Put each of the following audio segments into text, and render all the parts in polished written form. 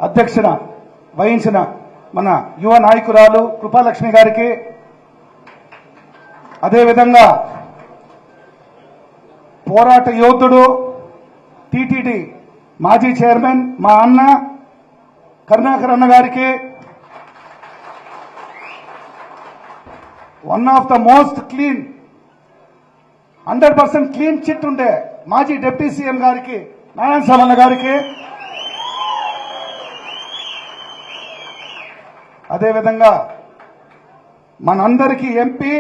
అధ్యక్షన వహించిన మన యువ నాయకురాలు కృపాలక్ష్మి గారికి, అదేవిధంగా పోరాట యోధుడు టీటీడీ మాజీ చైర్మన్ మా అన్న కరుణాకర్ అన్న గారికి, one of the most clean 100% clean chit ఉండే మాజీ డిప్యూటీ సీఎం గారికి నారాయణ స్వామి గారికి, అదేవిధంగా మనందరికీ ఎంపీ,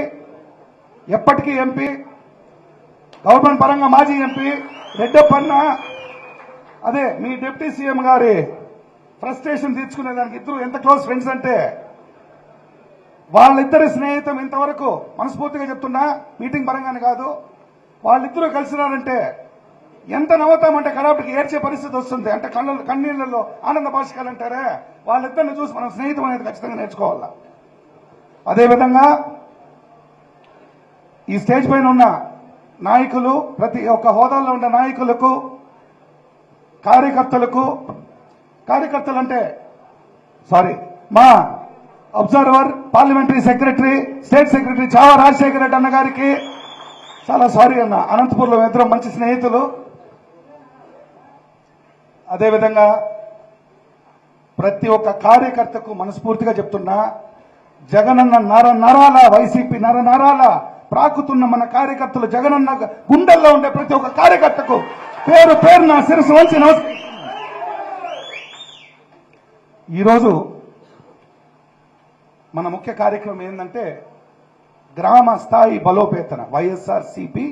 ఎప్పటికీ ఎంపీ, గవర్నమెంట్ పరంగా మాజీ ఎంపీ రెడ్డప్పన్న, అదే మీ డిప్యూటీ సీఎం గారి ఫ్రస్ట్రేషన్ తీర్చుకునే దానికి ఇద్దరు ఎంత క్లోజ్ ఫ్రెండ్స్ అంటే వాళ్ళిద్దరి స్నేహితం ఇంతవరకు మనస్ఫూర్తిగా చెప్తున్నా, మీటింగ్ పరంగానే కాదు, వాళ్ళిద్దరూ కలిసినారంటే ఎంత నవ్వుతామంటే కడాపటికి ఏడ్చే పరిస్థితి వస్తుంది. అంటే కన్నీళ్లలో ఆనంద భాషకాలు అంటారే, వాళ్ళిద్దరిని చూసి మనం స్నేహితం అనేది ఖచ్చితంగా నేర్చుకోవాలా. అదేవిధంగా ఈ స్టేజ్ పైన ఉన్న నాయకులు, ప్రతి ఒక్క హోదాల్లో ఉన్న నాయకులకు, కార్యకర్తలు అంటే మా observer, parliamentary secretary, state secretary Chhaava Rajasekhara Reddy అన్న గారికి చాలా సారీ అన్న, అనంతపూర్లో ఇద్దరు మంచి స్నేహితులు. అదేవిధంగా ప్రతి ఒక్క కార్యకర్తకు మనస్ఫూర్తిగా చెప్తున్నా, జగనన్న నరాల వైసీపీ నరాల ప్రాకుతున్న మన కార్యకర్తలు, జగనన్న గుండెల్లో ఉండే ప్రతి ఒక్క కార్యకర్తకు పేరు పేరున శిరస్సు వంచి నమస్కారం. ఈరోజు మన ముఖ్య కార్యక్రమం ఏంటంటే గ్రామ స్థాయి బలోపేతన, వైఎస్ఆర్సీపీ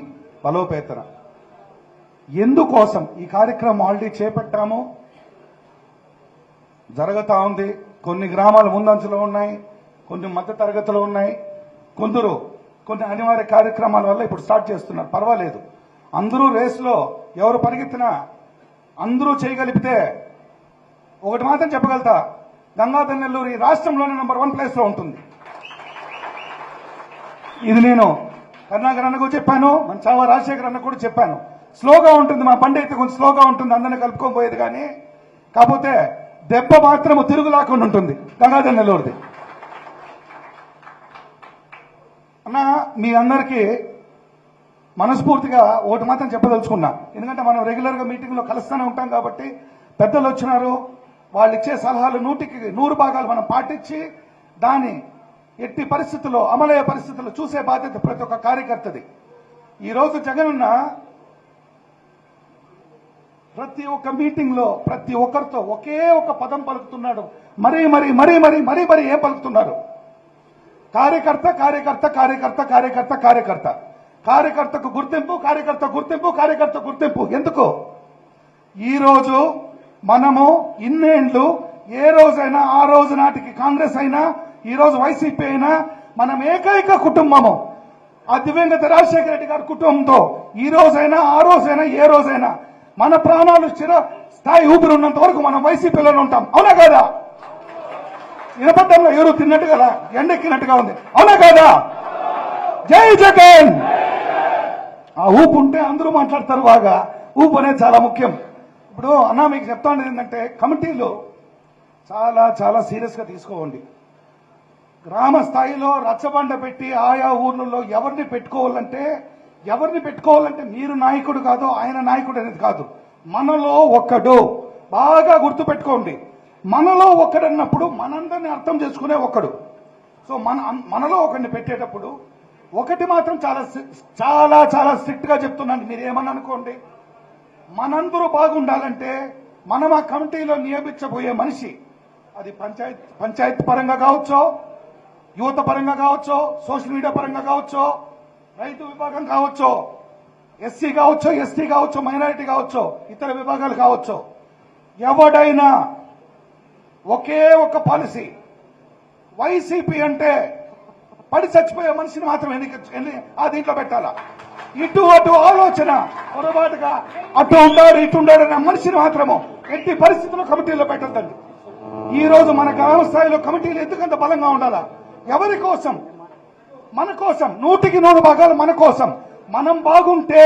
బలోపేతన. ఎందుకోసం ఈ కార్యక్రమం ఆల్రెడీ చేపట్టాము, జరుగుతా ఉంది. కొన్ని గ్రామాలు ముందంచులో ఉన్నాయి, కొన్ని మధ్య తరగతిలో ఉన్నాయి, కొన్ని అనివార్య కార్యక్రమాల వల్ల ఇప్పుడు స్టార్ట్ చేస్తున్నారు. పర్వాలేదు, అందరూ రేసులో ఎవరు పరిగెత్తినా అందరూ చేయగలిపితే ఒకటి మాత్రం చెప్పగలుగుతా, గంగాధర్ నెల్లూరు ఈ రాష్ట్రంలోనే నెంబర్ 1 ప్లేస్ లో ఉంటుంది. ఇది నేను కరుణాకర్ అన్నకు చెప్పాను, మన చావా రాజశేఖర్ అన్న కూడా చెప్పాను. స్లోగా ఉంటుంది, మా బండి అయితే కొంచెం స్లోగా ఉంటుంది, అందరినీ కలుపుకొని పోయేది. కానీ కాకపోతే దెబ్బ మాత్రం తిరుగులాకుండా ఉంటుంది గంగాధర్ నెల్లూరుది. అన్న మీ అందరికీ మనస్ఫూర్తిగా ఒకటి మాత్రం చెప్పదలుచుకున్నా, ఎందుకంటే మనం రెగ్యులర్ గా మీటింగ్ లో కలుస్తూనే ఉంటాం కాబట్టి పెద్దలు వచ్చినారు, వాళ్ళు ఇచ్చే సలహాలు 100కి 100 భాగాలు మనం పాటించి దాన్ని ఎట్టి పరిస్థితుల్లో అమలయ్యే పరిస్థితుల్లో చూసే బాధ్యత ప్రతి ఒక్క కార్యకర్తది. ఈరోజు జగనన్న ప్రతి ఒక్క మీటింగ్ లో ప్రతి ఒక్కరితో ఒకే ఒక పదం పలుకుతున్నాడు. మరీ ఏం పలుకుతున్నారు? కార్యకర్త, కార్యకర్త, కార్యకర్త, కార్యకర్త, కార్యకర్త, కార్యకర్తకు గుర్తింపు, కార్యకర్త గుర్తింపు, కార్యకర్త గుర్తింపు. ఎందుకు? ఈరోజు మనము ఇన్నేండ్లు ఏ రోజైనా ఆ రోజు నాటికి కాంగ్రెస్ అయినా ఈ రోజు వైసీపీ అయినా మనం ఏకైక కుటుంబము ఆ దివంగత రాజశేఖర రెడ్డి గారి కుటుంబంతో ఈ రోజైనా ఆ రోజైనా ఏ రోజైనా మన ప్రాణాలు చిర స్థాయి ఊపిరి ఉన్నంత వరకు మనం వైసీపీలోనే ఉంటాం. అవునా కాదా? వినపడ్డంలో ఎవరు తిన్నట్టుగా ఎండెక్కినట్టుగా ఉంది. అవునా కాదా? జై జగన్. ఆ ఊపు ఉంటే అందరూ మాట్లాడతారు బాగా. ఊపు అనేది చాలా ముఖ్యం. ఇప్పుడు అన్నా మీకు చెప్తా ఉండేది ఏంటంటే కమిటీలు చాలా చాలా సీరియస్ గా తీసుకోవండి. గ్రామ స్థాయిలో రచ్చబండ పెట్టి ఆయా ఊర్లలో ఎవరిని పెట్టుకోవాలంటే మీరు నాయకుడు కాదు, ఆయన నాయకుడు అనేది కాదు, మనలో ఒక్కడు. బాగా గుర్తు పెట్టుకోండి, మనలో ఒక్కడన్నప్పుడు మనందరినీ అర్థం చేసుకునే ఒక్కడు. సో మనలో ఒకరిని పెట్టేటప్పుడు ఒకటి మాత్రం చాలా చాలా చాలా స్ట్రిక్ట్ గా చెప్తున్నాను, మీరు ఏమని అనుకోండి. మనందరూ బాగుండాలంటే మనం ఆ కమిటీలో నియమించబోయే మనిషి, అది పంచాయతీ పరంగా కావచ్చో, యువత పరంగా కావచ్చో, సోషల్ మీడియా పరంగా కావచ్చో, రైతు విభాగం కావచ్చో, ఎస్సీ కావచ్చో, ఎస్టీ కావచ్చో, మైనారిటీ కావచ్చో, ఇతర విభాగాలు కావచ్చో, ఎవడైనా ఒకే ఒక పాలసీ. వైసీపీ అంటే పడి చచ్చిపోయే మనిషిని మాత్రం ఆ దీంట్లో పెట్టాలా. ఇటు అటు ఆలోచన పొరపాటుగా అటు ఉండాడు ఇటు ఉండాడు అనే మనిషిని మాత్రము ఎట్టి పరిస్థితుల్లో కమిటీలో పెట్టద్దండి. ఈ రోజు మన గ్రామ స్థాయిలో కమిటీలు ఎందుకంత బలంగా ఉండాలా? ఎవరి కోసం? మన కోసం. 100కి 100 భాగాలు మన కోసం. మనం బాగుంటే,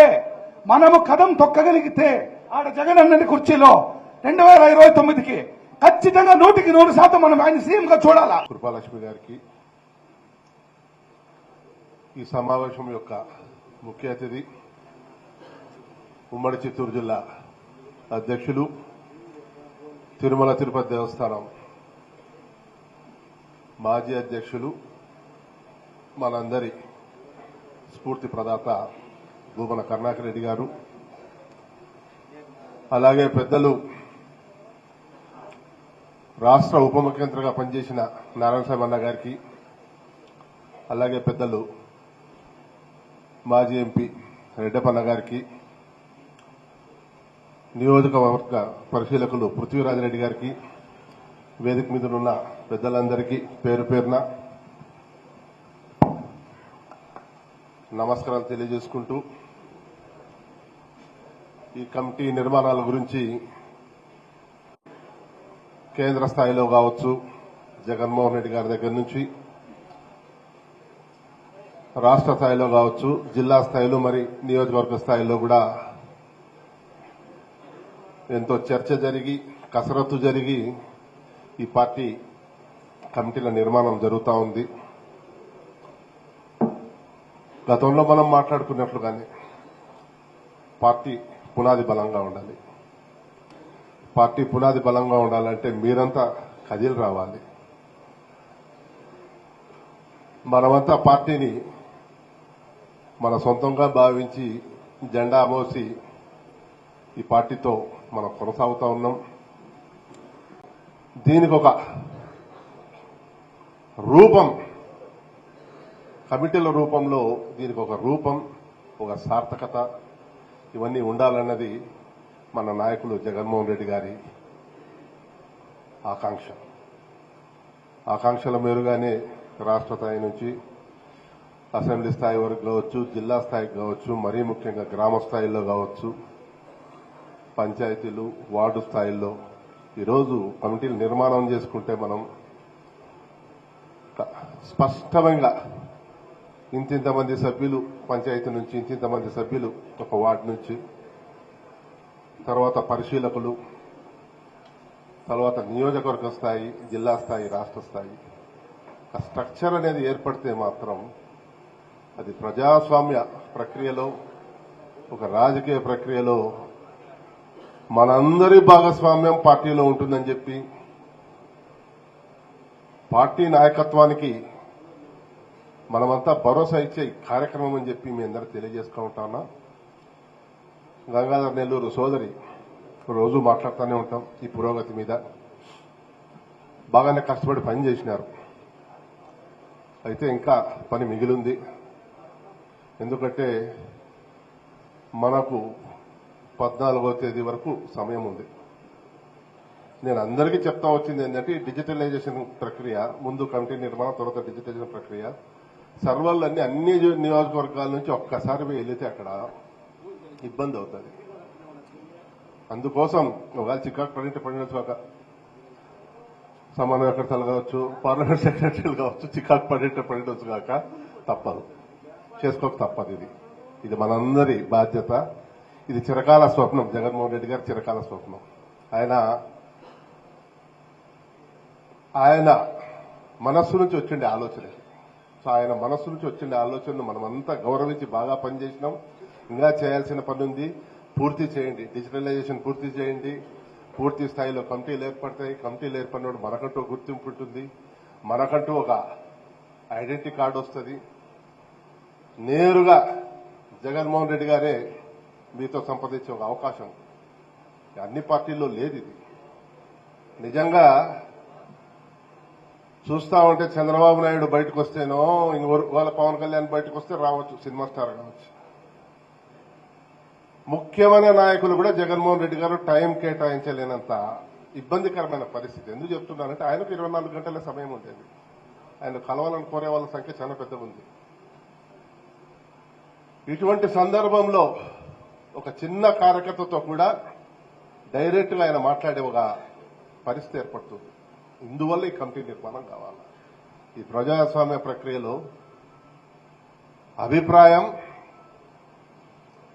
మనము కదం తొక్కగలిగితే ఆడ జగనన్నని కుర్చీలో 2029కి ఖచ్చితంగా 100% మనం ఆయన సీఎం గా చూడాలా. కృపాలక్ష్మి గారికి ఈ సమావేశం యొక్క ముఖ్య అతిథి ఉమ్మడి చిత్తూరు జిల్లా అధ్యక్షులు, తిరుమల తిరుపతి దేవస్థానం మాజీ అధ్యక్షులు, మనందరి స్ఫూర్తి ప్రదాత భూమన కరుణాకర్ రెడ్డి గారు, అలాగే పెద్దలు రాష్ట్ర ఉప ముఖ్యమంత్రిగా పనిచేసిన నారాయణస్వామి అన్న గారికి, అలాగే పెద్దలు మాజీ ఎంపీ రెడ్డప్పన్న గారికి, నియోజకవర్గ పరిశీలకులు పృథ్వీరాజరెడ్డి గారికి, వేదిక మీద ఉన్న పెద్దలందరికీ పేరు పేరున నమస్కారాలు తెలియజేసుకుంటూ, ఈ కమిటీ నిర్మాణాల గురించి కేంద్ర స్థాయిలో కావచ్చు, జగన్మోహన్ రెడ్డి గారి దగ్గర నుంచి రాష్ట్ర స్థాయిలో కావచ్చు, జిల్లా స్థాయిలో మరి నియోజకవర్గ స్థాయిలో కూడా ఎంతో చర్చ జరిగి కసరత్తు జరిగి ఈ పార్టీ కమిటీల నిర్మాణం జరుగుతూ ఉంది. గతంలో మనం మాట్లాడుకున్నట్లుగానే పార్టీ పునాది బలంగా ఉండాలి. పార్టీ పునాది బలంగా ఉండాలంటే మీరంతా కదిలి రావాలి. మనమంతా పార్టీని మన సొంతంగా భావించి జెండా మోసి ఈ పార్టీతో మనం కొనసాగుతా ఉన్నాం. దీనికి ఒక రూపం, కమిటీల రూపంలో దీనికి ఒక రూపం, ఒక సార్థకత ఇవన్నీ ఉండాలన్నది మన నాయకులు జగన్మోహన్ రెడ్డి గారి ఆకాంక్షల మేరుగానే రాష్ట్ర స్థాయి నుంచి అసెంబ్లీ స్థాయి వరకు కావచ్చు, జిల్లా స్థాయికి కావచ్చు, మరీ ముఖ్యంగా గ్రామ స్థాయిలో కావచ్చు, పంచాయతీలు, వార్డు స్థాయిల్లో ఈరోజు కమిటీలు నిర్మాణం చేసుకుంటే మనం స్పష్టంగా ఇంతింతమంది సభ్యులు పంచాయతీ నుంచి, ఇంతింతమంది సభ్యులు ఒక వార్డు నుంచి, తర్వాత పరిశీలకులు, తర్వాత నియోజకవర్గ స్థాయి, జిల్లా స్థాయి, రాష్ట్ర స్థాయి ఒక స్ట్రక్చర్ అనేది ఏర్పడితే మాత్రం అది ప్రజాస్వామ్య ప్రక్రియలో, ఒక రాజకీయ ప్రక్రియలో మనందరి భాగస్వామ్యం పార్టీలో ఉంటుందని చెప్పి పార్టీ నాయకత్వానికి మనమంతా భరోసా ఇచ్చే కార్యక్రమం అని చెప్పి మీ అందరూ తెలియజేసుకుంటా. గంగాధర్ నెల్లూరు సోదరి రోజు మాట్లాడుతూనే ఉంటాం ఈ పురోగతి మీద. బాగానే కష్టపడి పని చేసినారు. అయితే ఇంకా పని మిగిలింది. ఎందుకంటే మనకు 14వ తేదీ వరకు సమయం ఉంది. నేను అందరికీ చెప్తా వచ్చింది ఏంటంటే డిజిటలైజేషన్ ప్రక్రియ, ముందు కమిటీ నిర్మాణం, తర్వాత డిజిటలైజేషన్ ప్రక్రియ, సర్వర్లన్నీ అన్ని నియోజకవర్గాల నుంచి ఒక్కసారి వెళితే అక్కడ ఇబ్బంది అవుతుంది. అందుకోసం ఒకవేళ చికాకు పడినట్టు కాక సమన్వయకర్తలు కావచ్చు, పార్లమెంట్ సెక్రటరీలు కావచ్చు, చికాకు పడినట్టు కాక తప్పదు, చేసుకోక తప్పదు. ఇది మనందరి బాధ్యత. ఇది చిరకాల స్వప్నం, జగన్మోహన్ రెడ్డి గారి చిరకాల స్వప్నం. ఆయన మనస్సు నుంచి వచ్చిండే ఆలోచన. సో ఆయన మనస్సు నుంచి వచ్చిండే ఆలోచనను మనమంతా గౌరవించి బాగా పనిచేసినాం. ఇంకా చేయాల్సిన పని ఉంది, పూర్తి చేయండి. డిజిటలైజేషన్ పూర్తి చేయండి. పూర్తి స్థాయిలో కమిటీలు ఏర్పడతాయి. కమిటీలు ఏర్పడినప్పుడు మనకంటూ గుర్తింపు ఉంటుంది, మనకంటూ ఒక ఐడెంటిటీ కార్డు వస్తుంది. నేరుగా జగన్మోహన్ రెడ్డి గారే మీతో సంప్రదించే ఒక అవకాశం అన్ని పార్టీల్లో లేదు. ఇది నిజంగా చూస్తా ఉంటే చంద్రబాబు నాయుడు బయటకు వస్తేనో, ఇంకోళ్ళ పవన్ కళ్యాణ్ బయటకు వస్తే రావచ్చు, సినిమా స్టార్ కావచ్చు. ముఖ్యమైన నాయకులు కూడా జగన్మోహన్ రెడ్డి గారు టైం కేటాయించలేనంత ఇబ్బందికరమైన పరిస్థితి. ఎందుకు చెప్తున్నానంటే ఆయనకు 24 గంటల సమయం ఉండేది. ఆయన కలవాలని కోరే వాళ్ళ సంఖ్య చాలా పెద్దగా ఉంది. ఇటువంటి సందర్భంలో ఒక చిన్న కార్యకర్తతో కూడా డైరెక్ట్ గా ఆయన మాట్లాడే ఒక పరిస్థితి ఏర్పడుతుంది. ఇందువల్ల ఈ కమిటీ నిర్మాణం కావాలి. ఈ ప్రజాస్వామ్య ప్రక్రియలో అభిప్రాయం,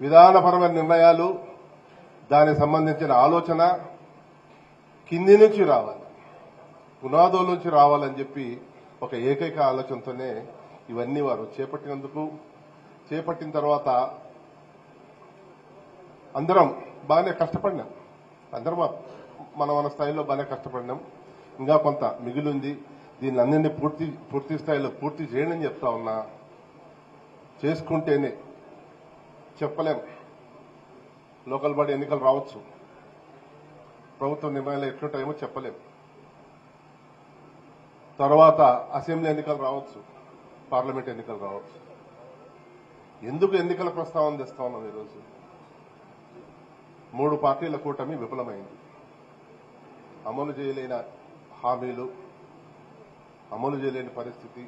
విధానపరమైన నిర్ణయాలు, దానికి సంబంధించిన ఆలోచన కింది నుంచి రావాలి, పునాదుల నుంచి రావాలని చెప్పి ఒక ఏకైక ఆలోచనతోనే ఇవన్నీ వారు చేపట్టిన తర్వాత అందరం బాగానే కష్టపడినాం. అందరం మన స్థాయిలో బాగానే కష్టపడినాం. ఇంకా కొంత మిగిలింది. దీన్ని అన్నింటినీ పూర్తి స్థాయిలో పూర్తి చేయండి అని చెప్తా ఉన్నా. చేసుకుంటేనే చెప్పలేం. లోకల్ బాడీ ఎన్నికలు రావచ్చు, ప్రభుత్వ నిర్ణయాలు ఎట్లుంటాయేమో చెప్పలేం. తర్వాత అసెంబ్లీ ఎన్నికలు రావచ్చు, పార్లమెంట్ ఎన్నికలు రావచ్చు. ఎందుకు ఎన్నికల ప్రస్తావన తెస్తా ఉన్నాం ఈరోజు? 3 పార్టీల కూటమి విఫలమైంది. అమలు చేయలేని హామీలు, అమలు చేయలేని పరిస్థితి,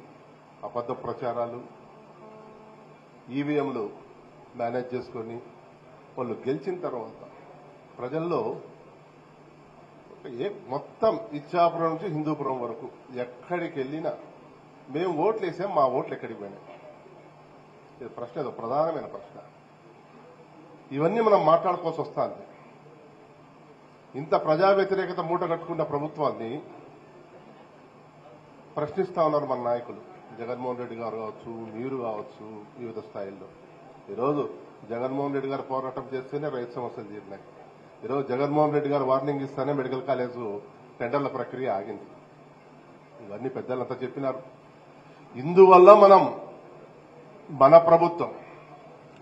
అబద్ధ ప్రచారాలు, ఈవీఎంలు మేనేజ్ చేసుకొని వాళ్ళు గెలిచిన తర్వాత ప్రజల్లో మొత్తం ఇచ్చాపురం నుంచి హిందూపురం వరకు ఎక్కడికి వెళ్ళినా మేము ఓట్లు వేసాం, మా ఓట్లు ఎక్కడికి పోయినాయి? ఇది ప్రశ్న, ఏదో ప్రధానమైన ప్రశ్న. ఇవన్నీ మనం మాట్లాడుకోవాల్సి వస్తుంది. ఇంత ప్రజా వ్యతిరేకత మూట కట్టుకున్న ప్రభుత్వాన్ని ప్రశ్నిస్తా ఉన్నారు మన నాయకులు. జగన్మోహన్ రెడ్డి గారు కావచ్చు, మీరు కావచ్చు, వివిధ స్థాయిల్లో. ఈరోజు జగన్మోహన్ రెడ్డి గారు పోరాటం చేస్తేనే రైతు సమస్యలు తీరినాయి. ఈరోజు జగన్మోహన్ రెడ్డి గారు వార్నింగ్ ఇస్తేనే మెడికల్ కాలేజు టెండర్ల ప్రక్రియ ఆగింది. ఇవన్నీ పెద్దలంతా చెప్పినారు. ఇందువల్ల మన ప్రభుత్వం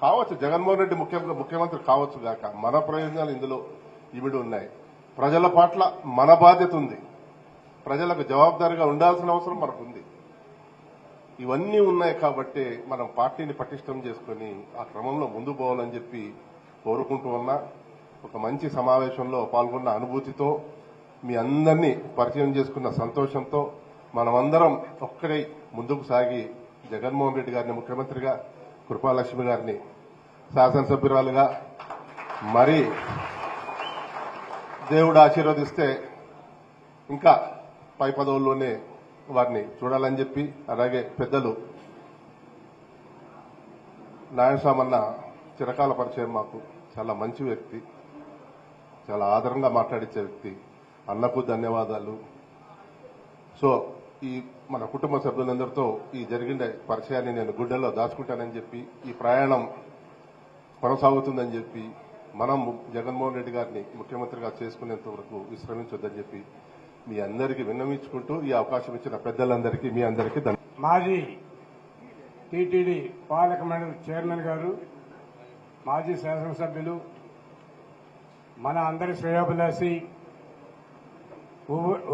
కావచ్చు, జగన్మోహన్ రెడ్డి ముఖ్యమంత్రి కావచ్చు గాక, మన ప్రయోజనాలు ఇందులో ఇమిడి ఉన్నాయి. ప్రజల పట్ల మన బాధ్యత ఉంది. ప్రజలకు జవాబుదారీగా ఉండాల్సిన అవసరం మనకుంది. ఇవన్నీ ఉన్నాయి కాబట్టి మనం పార్టీని పటిష్టం చేసుకుని ఆ క్రమంలో ముందు పోవాలని చెప్పి కోరుకుంటూ ఉన్నా. ఒక మంచి సమావేశంలో పాల్గొన్న అనుభూతితో, మీ అందరినీ పరిచయం చేసుకున్న సంతోషంతో మనమందరం ఒక్కడై ముందుకు సాగి జగన్మోహన్ రెడ్డి గారిని ముఖ్యమంత్రిగా, కృపాలక్ష్మి గారిని శాసనసభ్యురాలుగా, మరి దేవుడు ఆశీర్వదిస్తే ఇంకా పై పదవుల్లోనే వారిని చూడాలని చెప్పి, అలాగే పెద్దలు నారాయణస్వామి చిరకాల పరిచయం, మాకు చాలా మంచి వ్యక్తి, చాలా ఆదరంగా మాట్లాడించే వ్యక్తి. అన్నకు ధన్యవాదాలు. సో ఈ మన కుటుంబ సభ్యులందరితో ఈ జరిగిన పరిచయాన్ని నేను గుండెల్లో దాచుకుంటానని చెప్పి, ఈ ప్రయాణం కొనసాగుతుందని చెప్పి, మనం జగన్మోహన్ రెడ్డి గారిని ముఖ్యమంత్రిగా చేసుకునేంత వరకు విశ్రమించొద్దని చెప్పి మీ అందరికీ విన్నవించుకుంటూ, ఈ అవకాశం ఇచ్చిన పెద్దలందరికీ, మీ అందరికీ మాజీ టీటీడీ పాలక మండలి చైర్మన్ గారు, మాజీ శాసనసభ్యులు, మన అందరి శ్రేయోభిలాషి,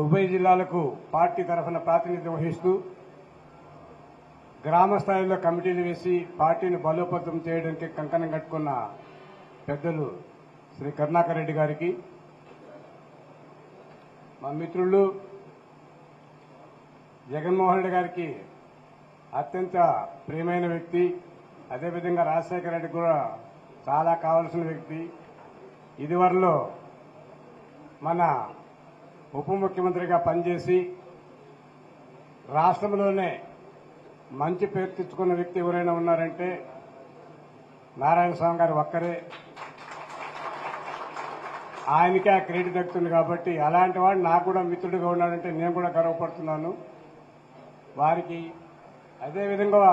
ఉభయ జిల్లాలకు పార్టీ తరఫున ప్రాతినిధ్యం వహిస్తూ గ్రామ స్థాయిలో కమిటీలు వేసి పార్టీని బలోపేతం చేయడానికి కంకణం కట్టుకున్న పెద్దలు శ్రీ కరుణాకర్ రెడ్డి గారికి, మా మిత్రులు జగన్మోహన్ రెడ్డి గారికి అత్యంత ప్రియమైన వ్యక్తి, అదేవిధంగా రాజశేఖర రెడ్డి కూడా చాలా కావాల్సిన వ్యక్తి. ఇదివరలో మన ఉప ముఖ్యమంత్రిగా పనిచేసి రాష్ట్రంలోనే మంచి పేరు తెచ్చుకున్న వ్యక్తి ఎవరైనా ఉన్నారంటే నారాయణస్వామి గారు ఒక్కరే. ఆయనకే ఆ క్రెడిట్ దక్కుతుంది. కాబట్టి అలాంటి వాడు నాకు కూడా మిత్రుడిగా ఉన్నాడంటే నేను కూడా గర్వపడుతున్నాను వారికి. అదేవిధంగా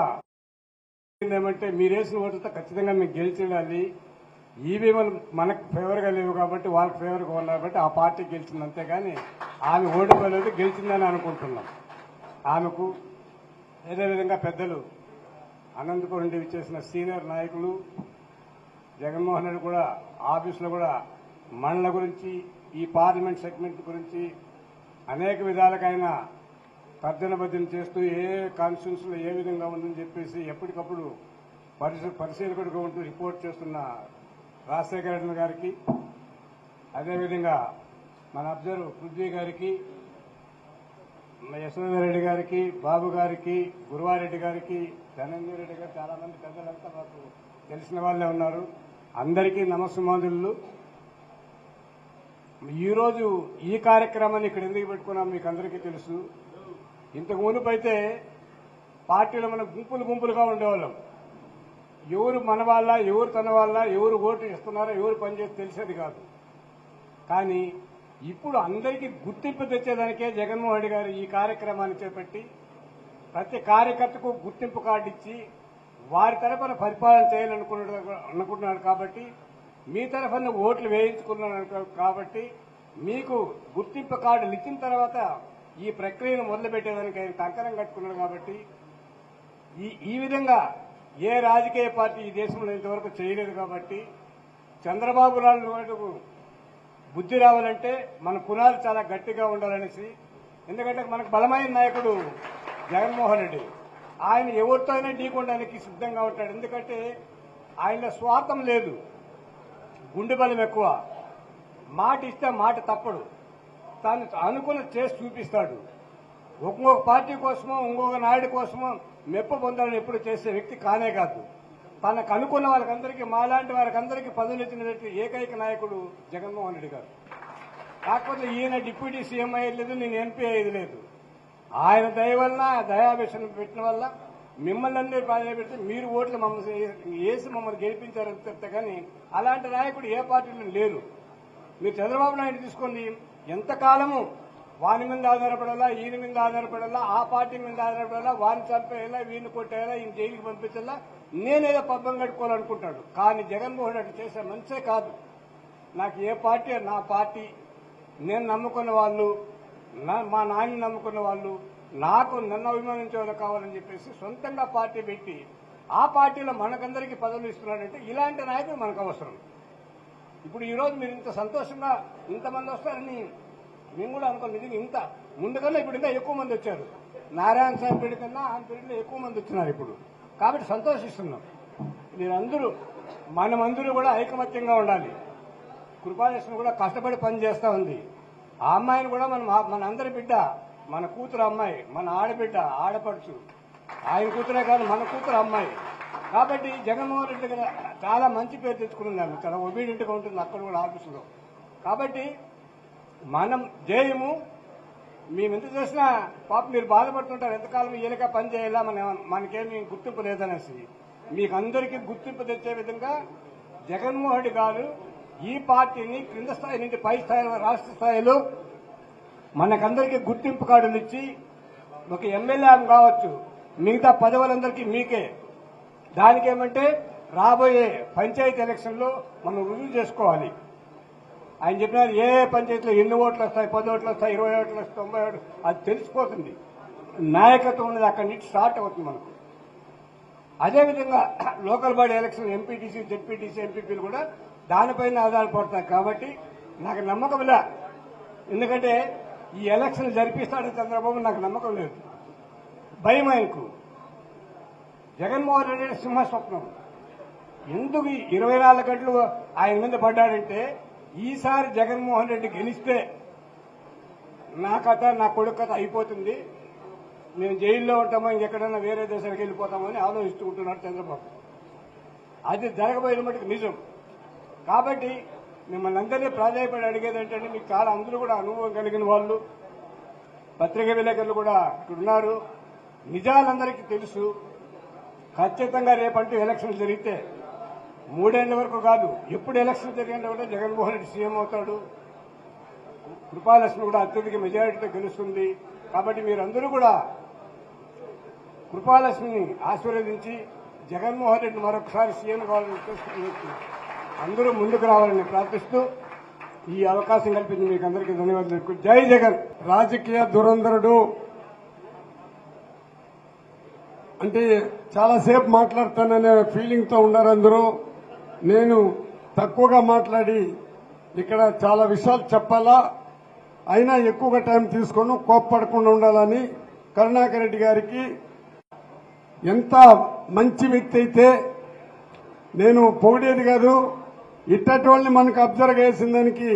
ఏమంటే మీరేసిన ఓటుతో ఖచ్చితంగా మేము గెలిచేయాలి. ఈవీఎంలు మనకు ఫేవర్గా లేవు కాబట్టి వాళ్ళకి ఫేవర్గా ఉన్నారు కాబట్టి ఆ పార్టీ గెలిచింది. అంతేగాని ఆమె ఓడిపోలేదు, గెలిచిందని అనుకుంటున్నాం ఆమెకు. అదేవిధంగా పెద్దలు అనంతపురం నుండి విచ్చేసిన సీనియర్ నాయకులు, జగన్మోహన్ రెడ్డి కూడా ఆఫీసులో కూడా మండల గురించి, ఈ పార్లమెంట్ సెగ్మెంట్ గురించి అనేక విధాలుగా తర్జనభర్జన చేస్తూ ఏ కాన్స్టిట్యూన్సీలో ఏ విధంగా ఉందని చెప్పేసి ఎప్పటికప్పుడు పరిశీలకుడిగా ఉంటూ రిపోర్ట్ చేస్తున్న రాజశేఖర రెడ్డి గారికి, అదేవిధంగా మన అబ్జర్వ్ పృథ్వీ గారికి, యశోధరెడ్డి గారికి, బాబు గారికి, గురువారెడ్డి గారికి, ధనంజయ రెడ్డి గారు, చాలా మంది పెద్దలంతా మాకు తెలిసిన వాళ్ళే ఉన్నారు. అందరికీ నమస్సుమాంజలు. ఈరోజు ఈ కార్యక్రమాన్ని ఇక్కడ ఎందుకు పెట్టుకున్నాం మీకు అందరికీ తెలుసు. ఇంతకు మునుపు అయితే పార్టీలో మనం గుంపులుగా ఉండేవాళ్ళం. ఎవరు మన వాళ్ళ, ఎవరు తన వాళ్ళ, ఎవరు ఓటు ఇస్తున్నారో, ఎవరు పనిచేసి తెలిసేది కాదు. కానీ ఇప్పుడు అందరికీ గుర్తింపు తెచ్చేదానికే జగన్మోహన్ రెడ్డి గారు ఈ కార్యక్రమాన్ని చేపట్టి ప్రతి కార్యకర్తకు గుర్తింపు కార్డు ఇచ్చి వారి తరఫున పరిపాలన చేయాలనుకుంటున్నారు కాబట్టి మీ తరఫున ఓట్లు వేయించుకున్నారు కాబట్టి మీకు గుర్తింపు కార్డులు ఇచ్చిన తర్వాత ఈ ప్రక్రియను మొదలుపెట్టేదానికి ఆయన కంకణం కట్టుకున్నాడు కాబట్టి ఈ విధంగా ఏ రాజకీయ పార్టీ ఈ దేశంలో ఇంతవరకు చేయలేదు కాబట్టి చంద్రబాబు నాయుడు బుద్ధి రావాలంటే మన పునాది చాలా గట్టిగా ఉండాలనేసి, ఎందుకంటే మనకు బలమైన నాయకుడు జగన్మోహన్ రెడ్డి, ఆయన ఎవరితో అయినా ఢీకొనడానికి సిద్ధంగా ఉంటాడు. ఎందుకంటే ఆయన స్వార్థం లేదు, గుండె బలం ఎక్కువ, మాట ఇస్తే మాట తప్పడు, తాను అనుకున్న చేసి చూపిస్తాడు. ఇంకొక పార్టీ కోసమో ఇంకొక నాయుడు కోసమో మెప్పు పొందాలని ఎప్పుడు చేసే వ్యక్తి కానే కాదు. తనకు అనుకున్న వాళ్ళకందరికీ, మాలాంటి వారికందరికీ పదవులు ఇచ్చిన ఏకైక నాయకుడు జగన్మోహన్ రెడ్డి గారు. కాకపోతే ఈయన డిప్యూటీ సీఎం అయ్యేది, నేను ఎంపీ అయ్యేది లేదు. ఆయన దయ వలన, దయాభిషేకం పెట్టిన వల్ల మిమ్మల్ని అందరూ ప్రాధాన్యపెడితే మీరు ఓట్లు మమ్మల్ని వేసి మమ్మల్ని గెలిపించారని చెప్తే కానీ అలాంటి నాయకుడు ఏ పార్టీలో లేరు. మీరు చంద్రబాబు నాయుడు తీసుకోండి, ఎంతకాలము వాని మీద ఆధారపడాలా, ఈయన మీద ఆధారపడాలా, ఆ పార్టీ మీద ఆధారపడాలా, వారిని చంపేయాలా, వీరిని కొట్టేయాలా, ఈయన జైలుకి పంపించాలా, నేనేదో పబ్బం కట్టుకోవాలనుకుంటాడు. కానీ జగన్మోహన్ రెడ్డి చేసే మంచే కాదు. నాకు ఏ పార్టీ, నా పార్టీ, నేను నమ్ముకున్న వాళ్ళు, మా నాయన్ని నమ్ముకున్న వాళ్ళు, నాకు నన్ను అభిమానించే వాళ్ళు కావాలని చెప్పేసి సొంతంగా పార్టీ పెట్టి ఆ పార్టీలో మనకందరికీ పదవులు ఇస్తున్నాడంటే ఇలాంటి నాయకులు మనకు అవసరం. ఇప్పుడు ఈరోజు మీరు ఇంత సంతోషంగా ఇంతమంది వస్తారని మేము కూడా అనుకోలేదు. ఇంత ముందుకన్నా ఇప్పుడు ఇంకా ఎక్కువ మంది వచ్చారు. నారాయణ స్వామి పీడి కన్నా ఆయన పీడిలో ఎక్కువ మంది వచ్చినారు ఇప్పుడు. కాబట్టి సంతోషిస్తున్నాం. మీరందరూ, మనమందరూ కూడా ఐకమత్యంగా ఉండాలి. కృపాలక్ష్మి కూడా కష్టపడి పని చేస్తా ఉంది. ఆ అమ్మాయిని కూడా మన అందరి బిడ్డ, మన కూతురు అమ్మాయి, మన ఆడబిడ్డ, ఆడపడుచు, ఆయన కూతురే కాదు మన కూతురు అమ్మాయి. కాబట్టి జగన్మోహన్ రెడ్డి గారు చాలా మంచి పేరు తెచ్చుకున్నది. ఆమె చాలా ఒబీడియంట్గా ఉంటుంది అక్కడ కూడా ఆఫీసులో. కాబట్టి మనం జయము, మేమెంత చేసినా పాప మీరు బాధపడుతుంటారు, ఎంతకాలం ఈయనగా పని చేయాలా, మనకేమీ గుర్తింపు లేదనేసి. మీకు అందరికీ గుర్తింపు తెచ్చే విధంగా జగన్మోహన్ రెడ్డి గారు ఈ పార్టీని క్రింద స్థాయి నుంచి పై స్థాయిలో, రాష్ట్ర స్థాయిలో మనకందరికీ గుర్తింపు కార్డులు ఇచ్చి, ఒక ఎమ్మెల్యే కావచ్చు, మిగతా పదవులందరికీ మీకే. దానికేమంటే రాబోయే పంచాయతీ ఎలక్షన్లో మనం రుజువు చేసుకోవాలి. ఆయన చెప్పినారు ఏ పంచాయతీలో ఎన్ని ఓట్లు వస్తాయి, 10 ఓట్లు వస్తాయి, 20 ఓట్లు వస్తాయి, 90 ఓట్లు, అది తెలిసిపోతుంది. నాయకత్వం అనేది అక్కడి నుంచి స్టార్ట్ అవుతుంది మనకు. అదేవిధంగా local body election, MPTC, ZPTC, ఎంపీపీలు కూడా దానిపైన ఆధారపడతాయి. కాబట్టి నాకు నమ్మకం లే, ఎందుకంటే ఈ ఎలక్షన్ జరిపిస్తాడని చంద్రబాబు నాకు నమ్మకం లేదు, భయం ఆయనకు. జగన్మోహన్ రెడ్డి సింహస్వప్నం. ఎందుకు 24 గంటలు ఆయన మీద పడ్డాడంటే, ఈసారి జగన్మోహన్ రెడ్డి గెలిస్తే నా కథ, నా కొడుకు కథ అయిపోతుంది, మేము జైల్లో ఉంటామో ఇంకెక్కడైనా వేరే దేశానికి వెళ్ళిపోతామో అని ఆలోచిస్తూ ఉంటున్నాడు చంద్రబాబు. అది జరగబోయే మటుకు నిజం. కాబట్టి మిమ్మల్ని అందరినీ ప్రాధాన్యపడి అడిగేది ఏంటంటే, మీకు చాలా అందరూ కూడా అనుభవం కలిగిన వాళ్ళు, పత్రికా విలేకరులు కూడా ఇక్కడ ఉన్నారు, నిజాలందరికీ తెలుసు. ఖచ్చితంగా రేపంటూ ఎలక్షన్ జరిగితే 3 ఏళ్ల వరకు కాదు, ఎప్పుడు ఎలక్షన్ జరిగినా కూడా జగన్మోహన్ రెడ్డి సీఎం అవుతాడు. కృపాలక్ష్మి కూడా అత్యధిక మెజారిటీతో గెలుస్తుంది. కాబట్టి మీరందరూ కూడా కృపాలక్ష్మిని ఆశీర్వదించి జగన్మోహన్ రెడ్డిని మరొకసారి సీఎం కావాలని అందరూ ముందుకు రావాలని ప్రార్థిస్తూ ఈ అవకాశం కల్పించి మీకు అందరికీ ధన్యవాదాలు. జై జగన్. రాజకీయ దురంధరుడు అంటే చాలాసేపు మాట్లాడతాననే ఫీలింగ్ తో ఉన్నారు అందరూ. నేను తక్కువగా మాట్లాడి ఇక్కడ చాలా విషయాలు చెప్పాలా, అయినా ఎక్కువగా టైం తీసుకొని కోప్పడకుండా ఉండాలని కరుణాకర్ రెడ్డి గారికి, ఎంత మంచి వ్యక్తి అయితే నేను పొగిడేది కాదు, ఇట్టటి వాళ్ళని మనకు అబ్జర్వ్ చేసిన దానికి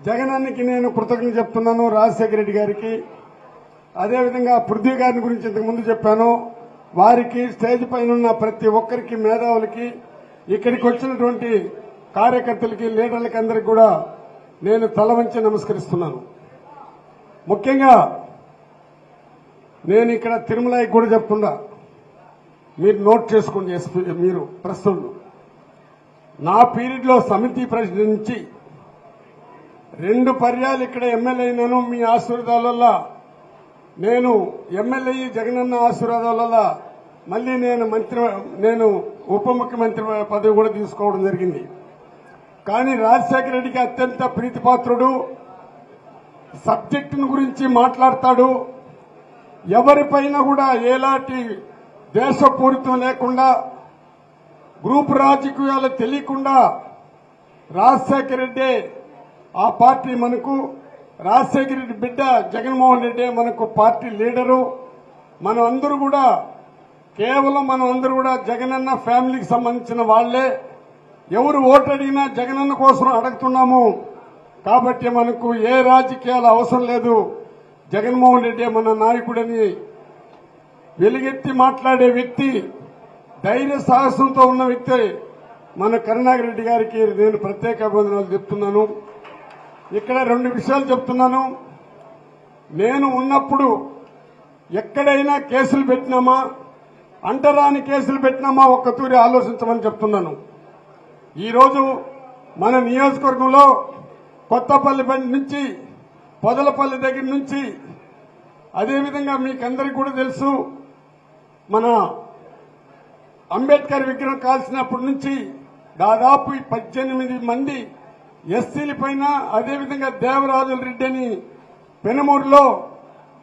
జగనానికి నేను కృతజ్ఞత చెప్తున్నాను. రాజశేఖర రెడ్డి గారికి, అదేవిధంగా పృథ్వీ గారిని గురించి ఇంతకుముందు చెప్పాను. వారికి, స్టేజ్ పైన ఉన్న ప్రతి ఒక్కరికి, మేధావులకి, ఇక్కడికి వచ్చినటువంటి కార్యకర్తలకి, లీడర్లకి అందరికి కూడా నేను తల వంచి నమస్కరిస్తున్నాను. ముఖ్యంగా నేను ఇక్కడ తిరుమలకి కూడా చెప్తున్నా, మీరు నోట్ చేసుకోండి. మీరు ప్రస్తుతం నా పీరియడ్ లో సమితి ప్రెసిడెంట్ నుంచి 2 పర్యాలు ఇక్కడ ఎమ్మెల్యే అయినాను. మీ ఆశీర్వాదాల వల్ల నేను ఎమ్మెల్యే జగనన్న ఆశీర్వాదాల వల్ల మళ్ళీ నేను ఉప ముఖ్యమంత్రి పదవి కూడా తీసుకోవడం జరిగింది. కానీ రాజశేఖర రెడ్డికి అత్యంత ప్రీతిపాత్రుడు, సబ్జెక్టును గురించి మాట్లాడతాడు. ఎవరిపైన కూడా ఎలాంటి దేశపూరితం లేకుండా, గ్రూప్ రాజకీయాలు తెలియకుండా రాజశేఖర రెడ్డి ఆ పార్టీ మనకు, రాజశేఖర రెడ్డి బిడ్డ జగన్మోహన్ రెడ్డి మనకు పార్టీ లీడరు. మనం అందరూ కూడా జగనన్న ఫ్యామిలీకి సంబంధించిన వాళ్లే. ఎవరు ఓటు అడిగినా జగనన్న కోసం అడుగుతున్నాము. కాబట్టి మనకు ఏ రాజకీయాలు అవసరం లేదు. జగన్మోహన్ రెడ్డి మన నాయకుడని వెలుగెత్తి మాట్లాడే వ్యక్తి, ధైర్య సాహసంతో ఉన్న వ్యక్తి మన కరుణాకర్ రెడ్డి గారికి నేను ప్రత్యేక అభినందనలు చెప్తున్నాను. ఇక్కడ 2 విషయాలు చెప్తున్నాను. నేను ఉన్నప్పుడు ఎక్కడైనా కేసులు పెట్టినామా, అంటరాని కేసులు పెట్టినామా ఒక్కతూరి ఆలోచించమని చెప్తున్నాను. ఈరోజు మన నియోజకవర్గంలో కొత్తపల్లి నుంచి, పొదలపల్లి దగ్గర నుంచి, అదేవిధంగా మీకందరికీ కూడా తెలుసు, మన అంబేద్కర్ విగ్రహం కాల్చినప్పటి నుంచి దాదాపు 18 మంది ఎస్సీల పైన, అదేవిధంగా దేవరాజుల రెడ్డి అని పెనుమూరులో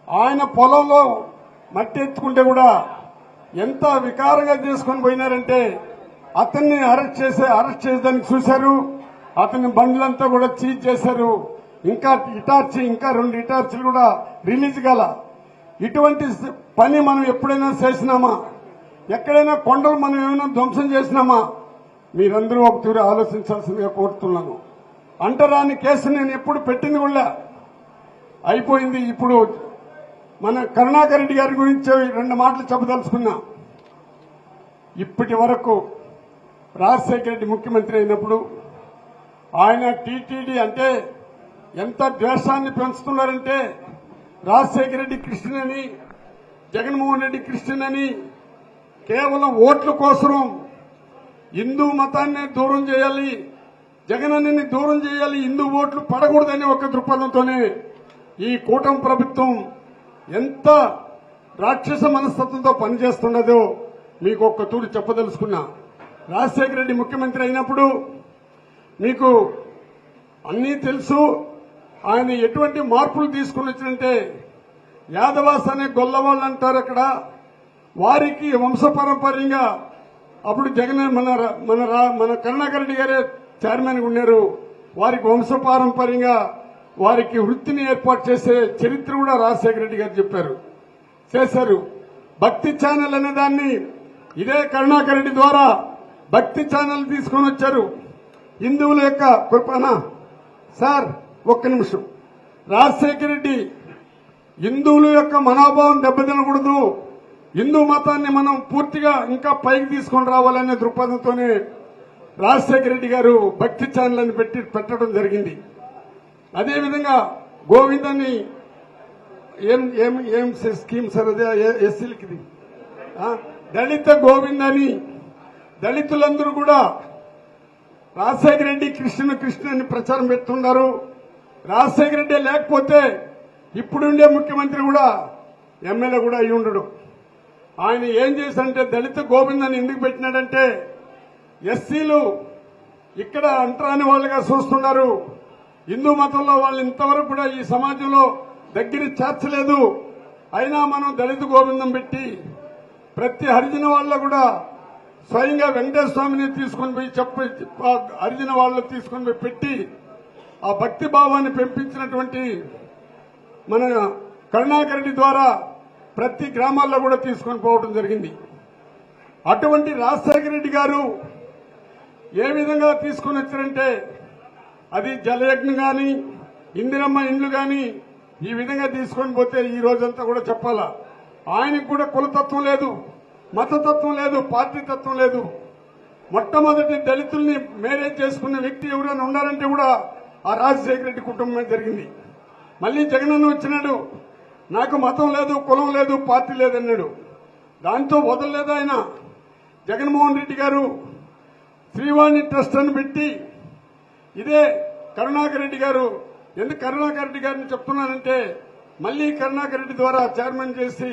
ఆయన పొలంలో మట్టి ఎత్తుకుంటే కూడా ఎంత వికారంగా తీసుకొని పోయినారంటే అతన్ని అరెస్ట్ చేసేదానికి చూశారు. అతని బండ్లంతా కూడా సీజ్ చేశారు. ఇంకా 2 ఇటార్చీలు కూడా రిలీజ్ కాల. ఇటువంటి పని మనం ఎప్పుడైనా చేసినామా? ఎక్కడైనా కొండలు మనం ఏమైనా ధ్వంసం చేసినామా? మీరందరూ ఒకతూరి ఆలోచించాల్సిందిగా కోరుతున్నాను. అంటరాని కేసు నేను ఎప్పుడు పెట్టింది కూడా అయిపోయింది. ఇప్పుడు మన కరుణాకర్ రెడ్డి గారి గురించి 2 మాటలు చెప్పదలుచుకున్నా. ఇప్పటి వరకు రాజశేఖర రెడ్డి ముఖ్యమంత్రి అయినప్పుడు ఆయన టీటీడీ అంటే ఎంత ద్వేషాన్ని పెంచుతున్నారంటే, రాజశేఖర రెడ్డి క్రిస్టియన్ అని, జగన్మోహన్ రెడ్డి క్రిస్టియన్ అని, కేవలం ఓట్ల కోసం హిందూ మతాన్ని దూరం చేయాలి, జగనన్నని దూరం చేయాలి, హిందూ ఓట్లు పడకూడదని ఒక దృక్పథంతోనే ఈ కూటమి ప్రభుత్వం ఎంత రాక్షస మనస్తత్వంతో పనిచేస్తున్నదో మీకు ఒక్క తూరి చెప్పదలుచుకున్నా. రాజశేఖర రెడ్డి ముఖ్యమంత్రి అయినప్పుడు మీకు అన్నీ తెలుసు. ఆయన ఎటువంటి మార్పులు తీసుకుని వచ్చినంటే, యాదవాస్ అనే గొల్లవాళ్ళు అంటారు అక్కడ, వారికి వంశపారంపర్యంగా అప్పుడు జగన్ మన కరుణాకర్ రెడ్డి గారే చైర్మన్ ఉన్నారు. వారికి వంశపారంపర్యంగా వారికి వృత్తిని ఏర్పాటు చేసే చరిత్ర కూడా రాజశేఖర రెడ్డి గారు చేశారు. భక్తి ఛానల్ అనే దాన్ని ఇదే కరుణాకర్ రెడ్డి ద్వారా భక్తి ఛానల్ తీసుకొని వచ్చారు. హిందువుల యొక్క కృపణ. సార్ ఒక్క నిమిషం. రాజశేఖర రెడ్డి హిందువుల యొక్క మనోభావం దెబ్బతినకూడదు, హిందూ మతాన్ని మనం పూర్తిగా ఇంకా పైకి తీసుకొని రావాలనే దృక్పథంతోనే రాజశేఖర రెడ్డి గారు భక్తి ఛానల్ అని పెట్టడం జరిగింది. అదేవిధంగా గోవిందని ఏం స్కీమ్ సార్ అదే ఎస్సీలకి దళిత గోవిందని, దళితులందరూ కూడా రాజశేఖర రెడ్డి కృష్ణ అని ప్రచారం పెడుతున్నారు. రాజశేఖర రెడ్డి లేకపోతే ఇప్పుడుండే ముఖ్యమంత్రి కూడా ఎమ్మెల్యే కూడా అయి ఉండడు. ఆయన ఏం చేశారంటే దళిత గోవిందని ఎందుకు పెట్టినాడంటే, ఎస్సీలు ఇక్కడ అంటరాని వాళ్ళుగా చూస్తున్నారు. హిందూ మతంలో వాళ్ళు ఇంతవరకు కూడా ఈ సమాజంలో దగ్గర చేర్చలేదు. అయినా మనం దళిత గోవిందం పెట్టి ప్రతి హరిజన వాళ్ళ కూడా స్వయంగా వెంకటేశ్వర స్వామిని తీసుకొని పోయి హరిజన వాళ్ళు తీసుకొని పోయి పెట్టి ఆ భక్తి భావాన్ని పెంపించినటువంటి మన కరుణాకర్ రెడ్డి ద్వారా ప్రతి గ్రామాల్లో కూడా తీసుకొని పోవడం జరిగింది. అటువంటి రాజశేఖర రెడ్డి గారు ఏ విధంగా తీసుకొని వచ్చారంటే, అది జలయజ్ఞం కానీ, ఇందిరమ్మ ఇండ్లు కానీ ఈ విధంగా తీసుకొని పోతే ఈ రోజంతా కూడా చెప్పాలా. ఆయనకు కూడా కులతత్వం లేదు, మతతత్వం లేదు, పార్టీ తత్వం లేదు. మొట్టమొదటి దళితుల్ని మేనేజ్ చేసుకున్న వ్యక్తి ఎవరైనా ఉన్నారంటే కూడా ఆ రాజశేఖర రెడ్డి కుటుంబమే జరిగింది. మళ్లీ జగనన్న వచ్చినాడు, నాకు మతం లేదు, కులం లేదు, పార్టీ లేదన్నాడు. దాంతో వదలలేదు ఆయన. జగన్మోహన్ రెడ్డి గారు శ్రీవాణి ట్రస్ట్ అని పెట్టి, ఇదే కరుణాకర్ రెడ్డి గారు ఎందుకు కరుణాకర్ రెడ్డి గారిని చెప్తున్నానంటే మళ్లీ కరుణాకర్ రెడ్డి ద్వారా చైర్మన్ చేసి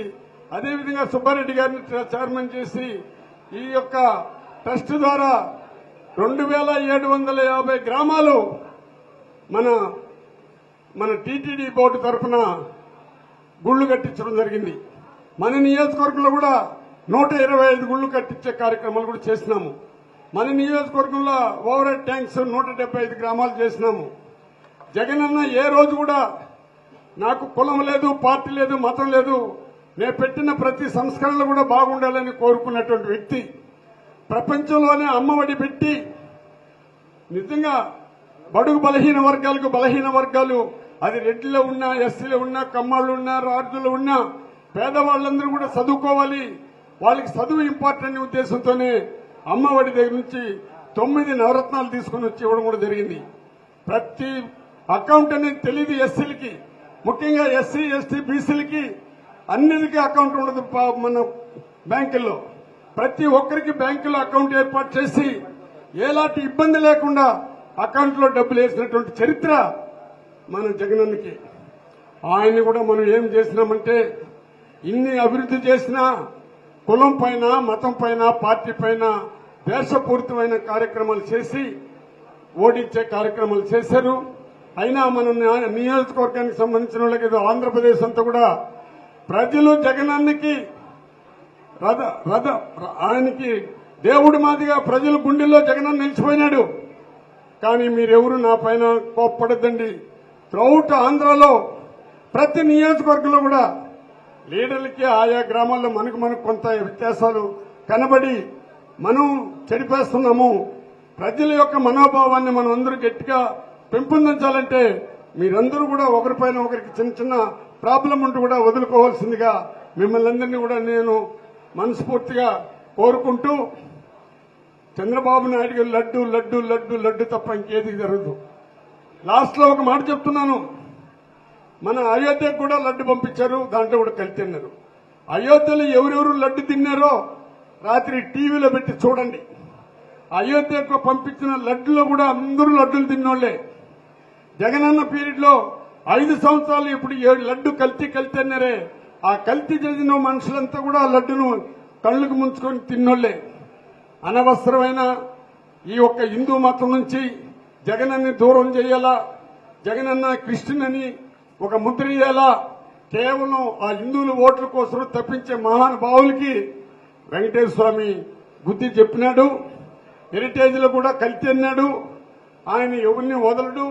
అదేవిధంగా సుబ్బారెడ్డి గారిని చైర్మన్ చేసి ఈ యొక్క ట్రస్ట్ ద్వారా 2750 గ్రామాలు మన టీటీడీ బోర్డు తరఫున గుళ్లు కట్టించడం జరిగింది. మన నియోజకవర్గంలో కూడా 125 గుళ్లు కట్టించే కార్యక్రమాలు కూడా చేసినాము. మన నియోజకవర్గంలో ఓవర్ హెడ్ ట్యాంక్స్ 175 గ్రామాలు చేసినాము. జగనన్న ఏ రోజు కూడా నాకు కులం లేదు, పార్టీ లేదు, మతం లేదు, నేను పెట్టిన ప్రతి సంస్కరణలు కూడా బాగుండాలని కోరుకున్నటువంటి వ్యక్తి. ప్రపంచంలోనే అమ్మఒడి పెట్టి నిజంగా బడుగు బలహీన వర్గాలు అది రెడ్డిలో ఉన్నా, ఎస్సీలో ఉన్నా, కమ్మాళ్ళు ఉన్నా, రాజులు ఉన్నా పేదవాళ్ళందరూ కూడా చదువుకోవాలి, వాళ్ళకి చదువు ఇంపార్టెంట్ ఉద్దేశంతోనే అమ్మఒడి దగ్గర నుంచి 9 నవరత్నాలు తీసుకుని వచ్చి ఇవ్వడం కూడా జరిగింది. ప్రతి అకౌంట్ అనేది తెలియదు ఎస్సీలకి, ముఖ్యంగా ఎస్సీ ఎస్టీ బీసీలకి అన్నిటికీ అకౌంట్ ఉండదు మన బ్యాంకుల్లో. ప్రతి ఒక్కరికి బ్యాంకులో అకౌంట్ ఏర్పాటు చేసి ఎలాంటి ఇబ్బంది లేకుండా అకౌంట్లో డబ్బులు వేసినటువంటి చరిత్ర మన జగనన్నకి. ఆయన్ని కూడా మనం ఏం చేసినామంటే ఇన్ని అభివృద్ధి చేసినా కులం పైన, మతం పైన, పార్టీ పైన ద్వేషపూరితమైన కార్యక్రమాలు చేసి ఓడించే కార్యక్రమాలు చేశారు. అయినా మన నియోజకవర్గానికి సంబంధించిన వాళ్ళకి ఆంధ్రప్రదేశ్ అంతా కూడా ప్రజలు జగనన్నకి ఆయనకి దేవుడి మాదిగా ప్రజల గుండెల్లో జగనన్న నిలిచిపోయినాడు. కానీ మీరెవరు నా పైన కోప్పడద్దండి. త్రౌట్ ఆంధ్రాలో ప్రతి నియోజకవర్గంలో కూడా లీడర్లకి ఆయా గ్రామాల్లో మనకు కొంత వ్యత్యాసాలు కనబడి మనం చెడిపేస్తున్నాము. ప్రజల యొక్క మనోభావాన్ని మనం అందరూ గట్టిగా పెంపొందించాలంటే మీరందరూ కూడా ఒకరిపైన ఒకరికి చిన్న చిన్న ప్రాబ్లం ఉంటూ కూడా వదులుకోవాల్సిందిగా మిమ్మల్ని అందరినీ కూడా నేను మనస్ఫూర్తిగా కోరుకుంటూ, చంద్రబాబు నాయుడు గారు లడ్డు లడ్డు లడ్డు లడ్డు తప్ప ఇంకేది జరగదు. లాస్ట్ లో ఒక మాట చెప్తున్నాను, మన అయోధ్యకు కూడా లడ్డు పంపించారు, దాంట్లో కూడా కలిసి తిన్నారు. అయోధ్యలో ఎవరెవరు లడ్డు తిన్నారో రాత్రి టీవీలో పెట్టి చూడండి. అయోధ్యకు పంపించిన లడ్డులో కూడా అందరూ లడ్డులు తిన్నోళ్లే. జగనన్న పీరియడ్ లో 5 సంవత్సరాలు ఇప్పుడు 7 లడ్డు కల్తీ అన్నారే, ఆ కల్తీ చేసిన మనుషులంతా కూడా ఆ లడ్డును కళ్ళకు ముంచుకొని తిన్నోళ్లే. అనవసరమైన ఈ ఒక్క హిందూ మతం నుంచి జగనన్ని దూరం చేయాలా, జగనన్న క్రిస్టియన్ అని ఒక ముద్ర ఇయ్యాలా, కేవలం ఆ హిందువుల ఓట్ల కోసం తప్పించే మహానుభావులకి వెంకటేశ్వర స్వామి బుద్ధి చెప్పినాడు. హెరిటేజ్ లో కూడా కల్తీ అన్నాడు. ఆయన ఎవరిని వదలడు.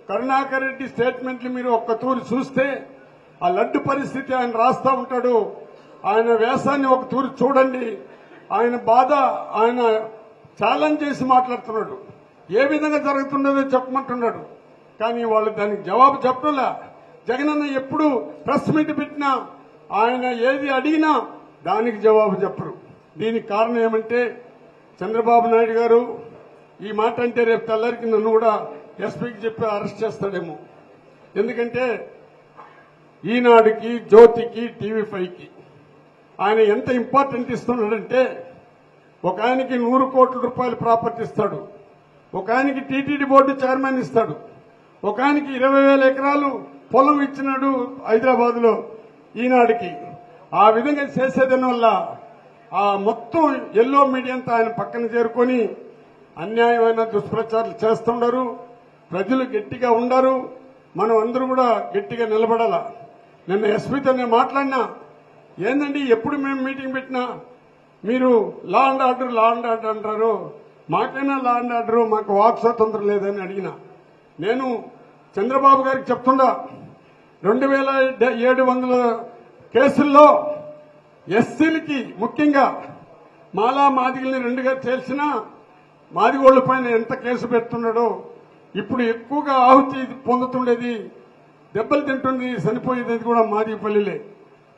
కరుణాకర్ రెడ్డి స్టేట్మెంట్లు మీరు ఒక్క తూరి చూస్తే ఆ లడ్డు పరిస్థితి ఆయన రాస్తా ఉంటాడు. ఆయన వ్యాసాన్ని ఒక తూరి చూడండి. ఆయన బాధ ఆయన ఛాలెంజ్ చేసి మాట్లాడుతున్నాడు. ఏ విధంగా జరుగుతున్నదో చెప్పమంటున్నాడు. కానీ వాళ్ళు దానికి జవాబు చెప్పడంలా. జగనన్న ఎప్పుడు ప్రెస్ మీట్ పెట్టినా ఆయన ఏది అడిగినా దానికి జవాబు చెప్పరు. దీనికి కారణం ఏమంటే చంద్రబాబు నాయుడు గారు ఈ మాట అంటే రేపు తెల్లరికి నన్ను కూడా ఎస్పీకి చెప్పి అరెస్ట్ చేస్తాడేమో. ఎందుకంటే ఈనాడుకి, జ్యోతికి, టీవీ5కి ఆయన ఎంత ఇంపార్టెంట్ ఇస్తున్నాడంటే, ఒక ఆయనకి 100 కోట్ల రూపాయలు ప్రాపర్టీ ఇస్తాడు, ఒక ఆయనకి టీటీడీ బోర్డు చైర్మన్ ఇస్తాడు, ఒక ఆయనకి 20,000 ఎకరాలు పొలం ఇచ్చినాడు హైదరాబాద్ లో ఈనాడుకి. ఆ విధంగా చేసేదాని వల్ల ఆ మొత్తం ఎల్లో మీడియా అంతా ఆయన పక్కన చేరుకొని అన్యాయమైన దుష్ప్రచారాలు చేస్తుండరు. ప్రజలు గట్టిగా ఉండరు. మనం అందరూ కూడా గట్టిగా నిలబడాల. నిన్న ఎస్పీతో నేను మాట్లాడినా, ఏందండి ఎప్పుడు మేము మీటింగ్ పెట్టినా మీరు లా అండ్ ఆర్డర్ అంటారు, మాకైనా లా అండ్ ఆర్డర్, మాకు వాక్ స్వాతంత్రం లేదని అడిగిన. నేను చంద్రబాబు గారికి చెప్తుండా, 2700 కేసుల్లో ఎస్సీలకి ముఖ్యంగా మాలా మాదిగల్ని 2గా చేసిన మాదిగోళ్ల పైన ఎంత కేసు పెడుతున్నాడో, ఇప్పుడు ఎక్కువగా ఆహుతి పొందుతుండేది, దెబ్బలు తింటుంది, చనిపోయేది కూడా మాదిగపల్లిలే.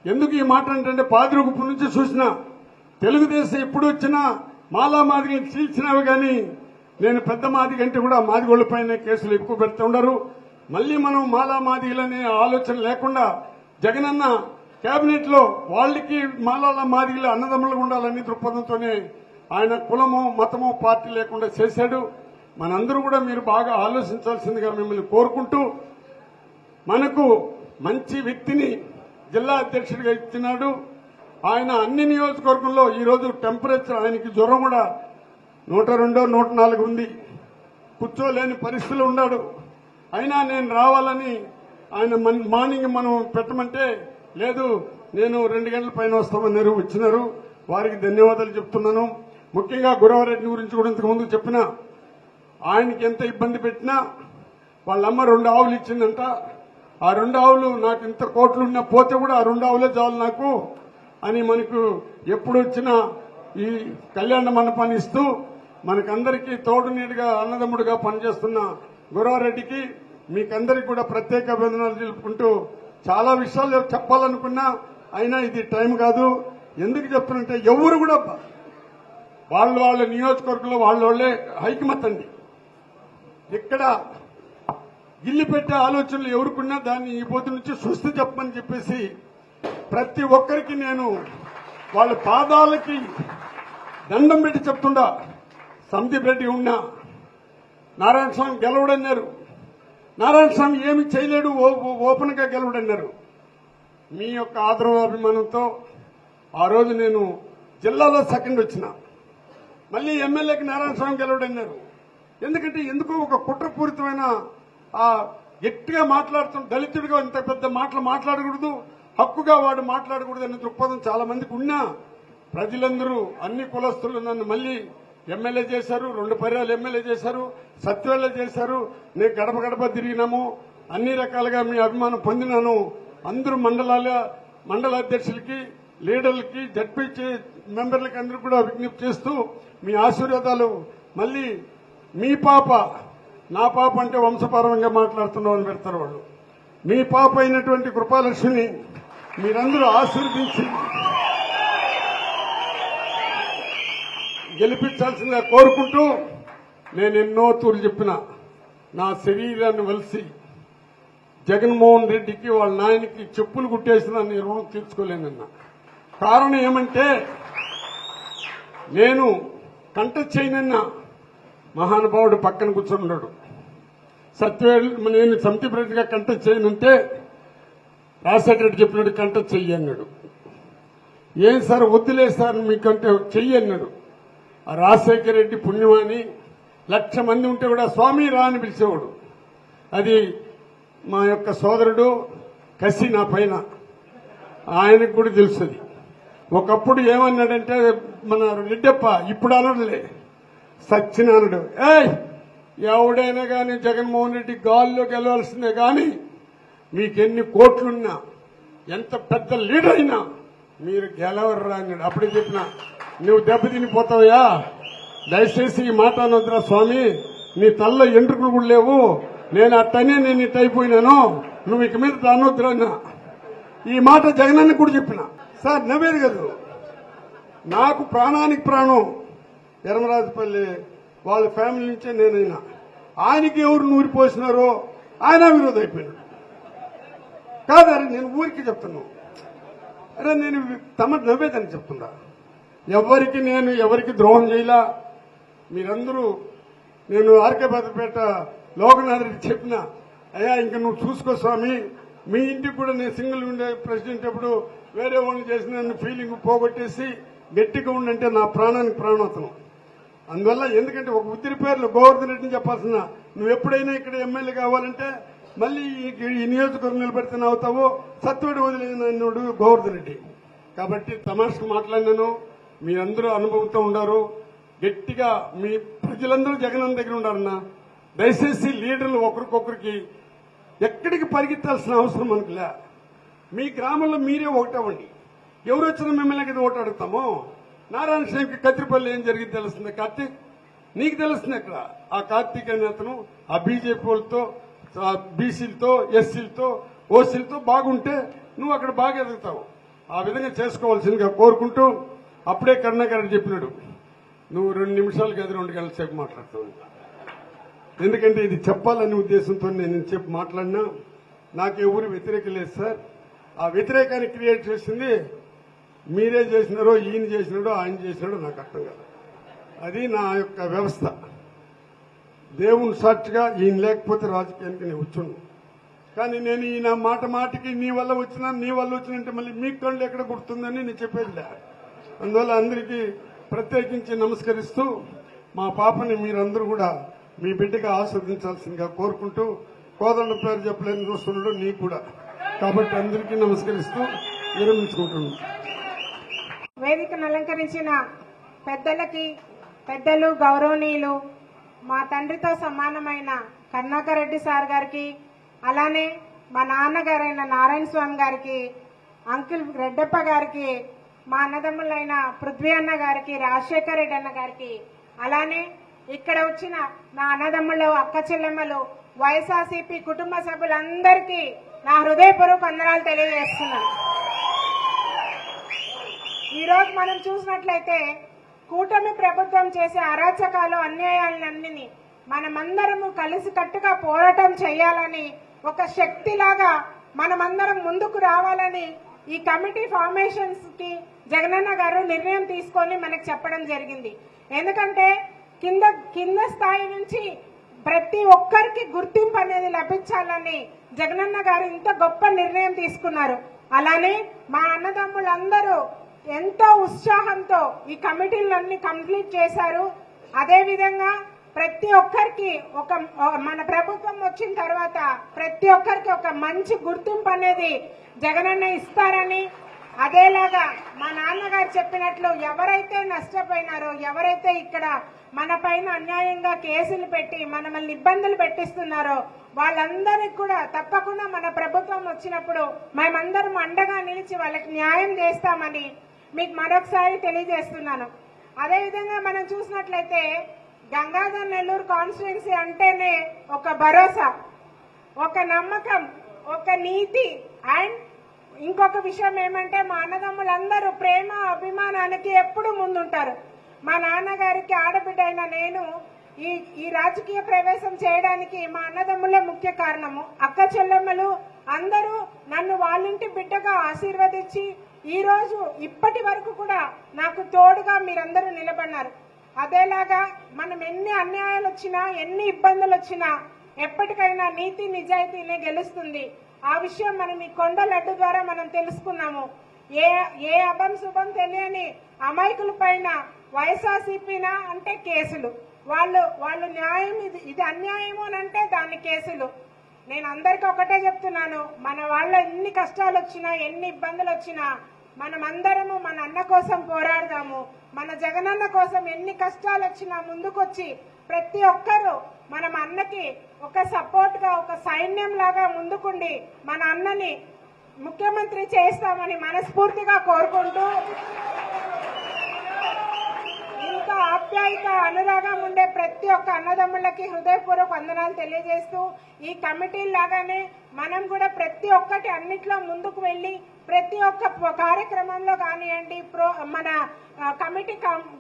ఎందుకు ఈ మాట అంటే పాదిరుగుప్పు నుంచి చూసినా తెలుగుదేశం ఎప్పుడు వచ్చినా మాలా మాదిగల్ని చీల్చినావి కానీ నేను పెద్ద మాదిగ అంటే కూడా మాదిగోళ్ల పైన కేసులు ఎక్కువ పెడుతుండరు. మళ్లీ మనం మాలా మాదిగలనే ఆలోచన లేకుండా జగనన్న కేబినెట్ లో వాళ్ళకి మాలాల మాదిగల అన్నదమ్ములుగా ఉండాలని దృక్పథంతోనే ఆయన కులము, మతము, పార్టీ లేకుండా చేశాడు. మనందరూ కూడా మీరు బాగా ఆలోచించాల్సిందిగా మిమ్మల్ని కోరుకుంటూ మనకు మంచి వ్యక్తిని జిల్లా అధ్యక్షుడిగా ఇచ్చినాడు. ఆయన అన్ని నియోజకవర్గంలో ఈరోజు టెంపరేచర్ ఆయనకి జ్వరం కూడా 102, 104 ఉంది. కూర్చోలేని పరిస్థితులు ఉన్నాడు. అయినా నేను రావాలని ఆయన మార్నింగ్ మనం పెట్టమంటే లేదు, నేను 2 గంటల పైన వస్తామన్నారు, వచ్చినారు. వారికి ధన్యవాదాలు చెప్తున్నాను. ముఖ్యంగా గురవరెడ్డి గురించి కూడా ఇంతకుముందు చెప్పిన, ఆయనకి ఎంత ఇబ్బంది పెట్టినా వాళ్ళమ్మ 2 ఆవులు ఇచ్చిందంట. ఆ 2 ఆవులు నాకు ఇంత కోట్లున్నా పోతే కూడా ఆ 2 ఆవులే చాలు నాకు అని మనకు ఎప్పుడు వచ్చినా ఈ కళ్యాణ మండపాన్ని ఇస్తూ మనకందరికీ తోడు నీడుగా అన్నదమ్ముడుగా పనిచేస్తున్న గురవరెడ్డికి మీకందరికి కూడా ప్రత్యేక అభినందనలు తెలుపుకుంటూ, చాలా విషయాలు చెప్పాలనుకున్నా అయినా ఇది టైం కాదు. ఎందుకు చెప్తున్నంటే ఎవరు కూడా వాళ్ళ నియోజకవర్గంలో వాళ్ళే ఐకమత్యండి. ఇక్కడ గిల్లి పెట్టే ఆలోచనలు ఎవరుకున్నా దాన్ని ఈ పొద్దు నుంచి స్వస్తి చెప్పమని చెప్పేసి ప్రతి ఒక్కరికి నేను వాళ్ళ పాదాలకి దండం పెట్టి చెప్తుండా. సందీప్ రెడ్డి ఉన్నా, నారాయణ స్వామి గెలవడన్నారు. నారాయణ స్వామి ఏమి చేయలేడు, ఓపెన్ గా గెలవడన్నారు. మీ యొక్క ఆదరణ అభిమానంతో ఆ రోజు నేను జిల్లాలో సెకండ్ వచ్చిన. మళ్ళీ ఎమ్మెల్యేకి నారాయణ స్వామి గెలవడన్నారు. ఎందుకంటే ఎందుకో ఒక కుట్రపూరితమైన గట్టిగా మాట్లాడుతున్న దళితుడిగా ఇంత పెద్ద మాటలు మాట్లాడకూడదు, హక్కుగా వాడు మాట్లాడకూడదు అనే దృక్పథం చాలా మందికి ఉన్నా ప్రజలందరూ అన్ని కులస్తులు నన్ను మళ్ళీ ఎమ్మెల్యే చేశారు. 2 పర్యాలు ఎమ్మెల్యే చేశారు, సత్వేళ్ల చేశారు. నేను గడప గడప తిరిగినాము, అన్ని రకాలుగా మీ అభిమానం పొందినాను. అందరూ మండల అధ్యక్షులకి, లీడర్లకి, జడ్పీ మెంబర్లకి అందరూ కూడా విజ్ఞప్తి చేస్తూ మీ ఆశీర్వాదాలు మళ్ళీ మీ పాప, నా పాప అంటే వంశపరంగా మాట్లాడుతున్నామని పెడతారు వాళ్ళు. మీ పాప అయినటువంటి కృపాలక్ష్మిని మీరందరూ ఆశీర్వదించి గెలిపించాల్సిందిగా కోరుకుంటూ, నేను ఎన్నో తూర్లు చెప్పిన నా శరీరాన్ని వలిసి జగన్మోహన్ రెడ్డికి వాళ్ళ నాయనకి చెప్పులు కుట్టేసిన నేను రుణం తీర్చుకోలేనన్నా. కారణం ఏమంటే నేను కంటెస్ట్ చేయనన్నా మహానుభావుడు పక్కన కూర్చున్నాడు. నేను సమితి ప్రెసిడెంట్గా కంటెస్ట్ చేయనంటే రాజశేఖర రెడ్డి చెప్పినట్టు కంటెస్ట్ చెయ్యి అన్నాడు. ఏం సార్ వద్దులే సార్ మీకంటే చెయ్యి అన్నాడు. ఆ రాజశేఖర రెడ్డి పుణ్యమాని 1,00,000 మంది ఉంటే కూడా స్వామి రా అని పిలిచేవాడు. అది మా యొక్క సోదరుడు కసి నా పైన, ఆయనకు కూడా తెలుస్తుంది. ఒకప్పుడు ఏమన్నాడంటే మన రెడ్డప్ప, ఇప్పుడు అనడులే, సత్యనారాయణుడు, ఎవడైనా కానీ జగన్మోహన్ రెడ్డి గాల్లో గెలవాల్సిందే కానీ మీకెన్ని కోట్లున్నా ఎంత పెద్ద లీడర్ అయినా మీరు గెలవరు అన్నాడు. అప్పుడే చెప్పిన, నువ్వు దెబ్బతినిపోతావయ్యా, దయచేసి ఈ మాట అనొద్దురా స్వామి, నీ తల్ల ఎంట్రుకలు కూడా లేవు, నేను అట్టనే నేను ఇట్ అయిపోయినాను, నువ్వు ఇక మీద అనొద్దురా అన్నా. ఈ మాట జగనన్న కూడా చెప్పిన. సార్ నవ్వేది కాదు, నాకు ప్రాణానికి ప్రాణం ఎరమరాజపల్లి వాళ్ళ ఫ్యామిలీ నుంచే నేనైనా. ఆయనకి ఎవరు నూరిపోసినారో ఆయన విరోధం అయిపోయినాడు. కాదరే నేను ఊరికి చెప్తున్నాను, అరే నేను తమ నవ్వేదని చెప్తున్నా. ఎవరికి ద్రోహం చేయలా. మీరందరూ నేను ఆర్కే భద్రపేట లోకనాథ్ రెడ్డి చెప్పిన, అయ్యా ఇంక నువ్వు చూసుకో స్వామి, మీ ఇంటికి కూడా నేను సింగిల్ ఉండే ప్రెసిడెంట్ ఎప్పుడు వేరే వాళ్ళు చేసిన ఫీలింగ్ పోగొట్టేసి గట్టిగా ఉండంటే నా ప్రాణానికి ప్రాణోత్తనం. అందువల్ల ఎందుకంటే ఒక ఉద్దిరి పేర్లు గోవర్ధన్ రెడ్డిని చెప్పాల్సిన, నువ్వు ఎప్పుడైనా ఇక్కడ ఎమ్మెల్యే కావాలంటే మళ్ళీ ఈ నియోజకవర్గం నిలబెడితే అవుతావు, సత్తుడు వదిలేనాడు గోవర్ధన్ రెడ్డి. కాబట్టి తమాషకు మాట్లాడినాను, మీరందరూ అనుభవంతో ఉండారు. గట్టిగా మీ ప్రజలందరూ జగన్ దగ్గర ఉండాలన్నా. దయచేసి లీడర్లు ఒకరికొకరికి ఎక్కడికి పరిగెత్తాల్సిన అవసరం మనకు లే. మీ గ్రామంలో మీరే ఒకటవ్వండి. ఎవరు వచ్చినా మిమ్మల్ని కదా ఓటు అడుగుతామో. నారాయణ స్వామికి కత్తిరిపల్లి ఏం జరిగింది తెలుస్తుంది కార్తీక్, నీకు తెలుస్తుంది. అక్కడ ఆ కార్తీక్ అనే అతను ఆ బీజేపీ వాళ్ళతో, బీసీలతో, ఎస్సీలతో, ఓసీలతో బాగుంటే నువ్వు అక్కడ బాగా ఎదుగుతావు. ఆ విధంగా చేసుకోవాల్సిందిగా కోరుకుంటూ, అప్పుడే కరుణాకర్ రెడ్డి చెప్పినాడు, నువ్వు 2 నిమిషాలు కాదు 2 గంటల సేపు మాట్లాడతావు. ఎందుకంటే ఇది చెప్పాలనే ఉద్దేశంతో నేను చెప్పి మాట్లాడినా. నాకు ఎవరు వ్యతిరేకం లేదు సార్. ఆ వ్యతిరేకాన్ని క్రియేట్ చేసింది మీరే చేసినారో, ఈయన చేసినాడో, ఆయన చేసినాడో నాకు అర్థం కాదు. అది నా యొక్క వ్యవస్థ. దేవుని సాక్షిగా ఈయన లేకపోతే రాజకీయానికి నేను వచ్చుండు. కానీ నేను ఈయన మాట మాటికి నీ వల్ల వచ్చినంటే మళ్ళీ మీ కళ్ళు ఎక్కడ గుర్తుందని నేను చెప్పేదిలే. అందువల్ల అందరికీ ప్రత్యేకించి నమస్కరిస్తూ మా పాపని మీరందరూ కూడా మీ బిడ్డగా ఆస్వాదించాల్సిందిగా కోరుకుంటూ, కోదండ పేరు చెప్పలేని చూస్తున్నాడు నీకు కూడా, కాబట్టి అందరికీ నమస్కరిస్తూ విరమించుకుంటున్నాను. వేదికను అలంకరించిన పెద్దలు గౌరవనీయులు మా తండ్రితో సమానమైన కరుణాకర్ రెడ్డి సార్ గారికి, అలానే మా నాన్నగారైన నారాయణ స్వామి గారికి, అంకుల్ రెడ్డప్ప గారికి, మా అన్నదమ్ములైన పృథ్వీ అన్న గారికి, రాజశేఖర్ రెడ్డి అన్న గారికి, అలానే ఇక్కడ వచ్చిన నా అన్నదమ్ములు, అక్క చెల్లెమ్మలు, వైఎస్ఆర్సీపీ కుటుంబ సభ్యులందరికీ నా హృదయపూర్వక వందనాలు తెలియజేస్తున్నాను. ఈరోజు మనం చూసినట్లయితే కూటమి ప్రభుత్వం చేసే అరాచకాలు, అన్యాయాలన్నిని మనమందరము కలిసికట్టుగా పోరాటం చేయాలని, ఒక శక్తిలాగా మనమందరం ముందుకు రావాలని ఈ కమిటీ ఫార్మేషన్స్ కి జగనన్న గారు నిర్ణయం తీసుకొని మనకు చెప్పడం జరిగింది. ఎందుకంటే కింద స్థాయి నుంచి ప్రతి ఒక్కరికి గుర్తింపు అనేది లభించాలని జగనన్న గారు ఇంత గొప్ప నిర్ణయం తీసుకున్నారు. అలానే మా అన్నదమ్ములందరూ ఎంతో ఉత్సాహంతో ఈ కమిటీలన్నీ కంప్లీట్ చేశారు. అదేవిధంగా ప్రతి ఒక్కరికి మన ప్రభుత్వం వచ్చిన తర్వాత ప్రతి ఒక్కరికి ఒక మంచి గుర్తింపు అనేది జగనన్న ఇస్తారని, అదేలాగా మా నాన్నగారు చెప్పినట్లు ఎవరైతే నష్టపోయినారో, ఎవరైతే ఇక్కడ మన పైన అన్యాయంగా కేసులు పెట్టి మనల్ని ఇబ్బందులు పెట్టిస్తున్నారో వాళ్ళందరికీ కూడా తప్పకుండా మన ప్రభుత్వం వచ్చినప్పుడు మేమందరం అండగా నిలిచి వాళ్ళకి న్యాయం చేస్తామని మీకు మరొకసారి తెలియజేస్తున్నాను. అదేవిధంగా మనం చూసినట్లయితే గంగాధర్ నెల్లూరు కాన్స్టిట్యున్సీ అంటేనే ఒక భరోసా, ఒక నమ్మకం, ఒక నీతి. అండ్ ఇంకొక విషయం ఏమంటే మా అన్నదమ్ములందరూ ప్రేమ అభిమానానికి ఎప్పుడు ముందుంటారు. మా నాన్నగారికి ఆడబిడ్డ అయిన నేను ఈ రాజకీయ ప్రవేశం చేయడానికి మా అన్నదమ్ములే ముఖ్య కారణము. అక్క చెల్లెమ్మలు అందరూ నన్ను వాళ్ళింటి బిడ్డగా ఆశీర్వదించి ఈ రోజు ఇప్పటి వరకు కూడా నాకు తోడుగా మీరందరూ నిలబడినారు. అదేలాగా మనం ఎన్ని అన్యాయాలు వచ్చినా, ఎన్ని ఇబ్బందులు వచ్చినా ఎప్పటికైనా నీతి నిజాయితీనే గెలుస్తుంది. ఆ విషయం మనం ఈ కొండ లడ్డు ద్వారా మనం తెలుసుకున్నాము. ఏ అభం శుభం తెలియని అమాయకుల పైన వైఎస్ఆర్సీపీనా అంటే కేసులు, వాళ్ళు న్యాయం ఇది అన్యాయము అని అంటే దాని కేసులు. నేను అందరికీ ఒకటే చెప్తున్నాను, మన వాళ్ళ ఎన్ని కష్టాలు వచ్చినా, ఎన్ని ఇబ్బందులు వచ్చినా మనమందరము మన అన్న కోసం పోరాడదాము. మన జగనన్న కోసం ఎన్ని కష్టాలు వచ్చినా ముందుకొచ్చి ప్రతి ఒక్కరూ మనం అన్నకి ఒక సపోర్ట్ గా, ఒక సైన్యం లాగా ముందుకుండి మన అన్నని ముఖ్యమంత్రి చేస్తామని మనస్ఫూర్తిగా కోరుకుంటూ, ఇంత ఆప్యాయత అనురాగం ఉండే ప్రతి ఒక్క అన్నదమ్ములకి హృదయపూర్వక వందనాలు తెలియజేస్తూ, ఈ కమిటీ లాగానే మనం కూడా ప్రతి ఒక్కటి అన్నిట్లో ముందుకు వెళ్లి ప్రతి ఒక్క కార్యక్రమంలో కానివ్వండి, మన కమిటీ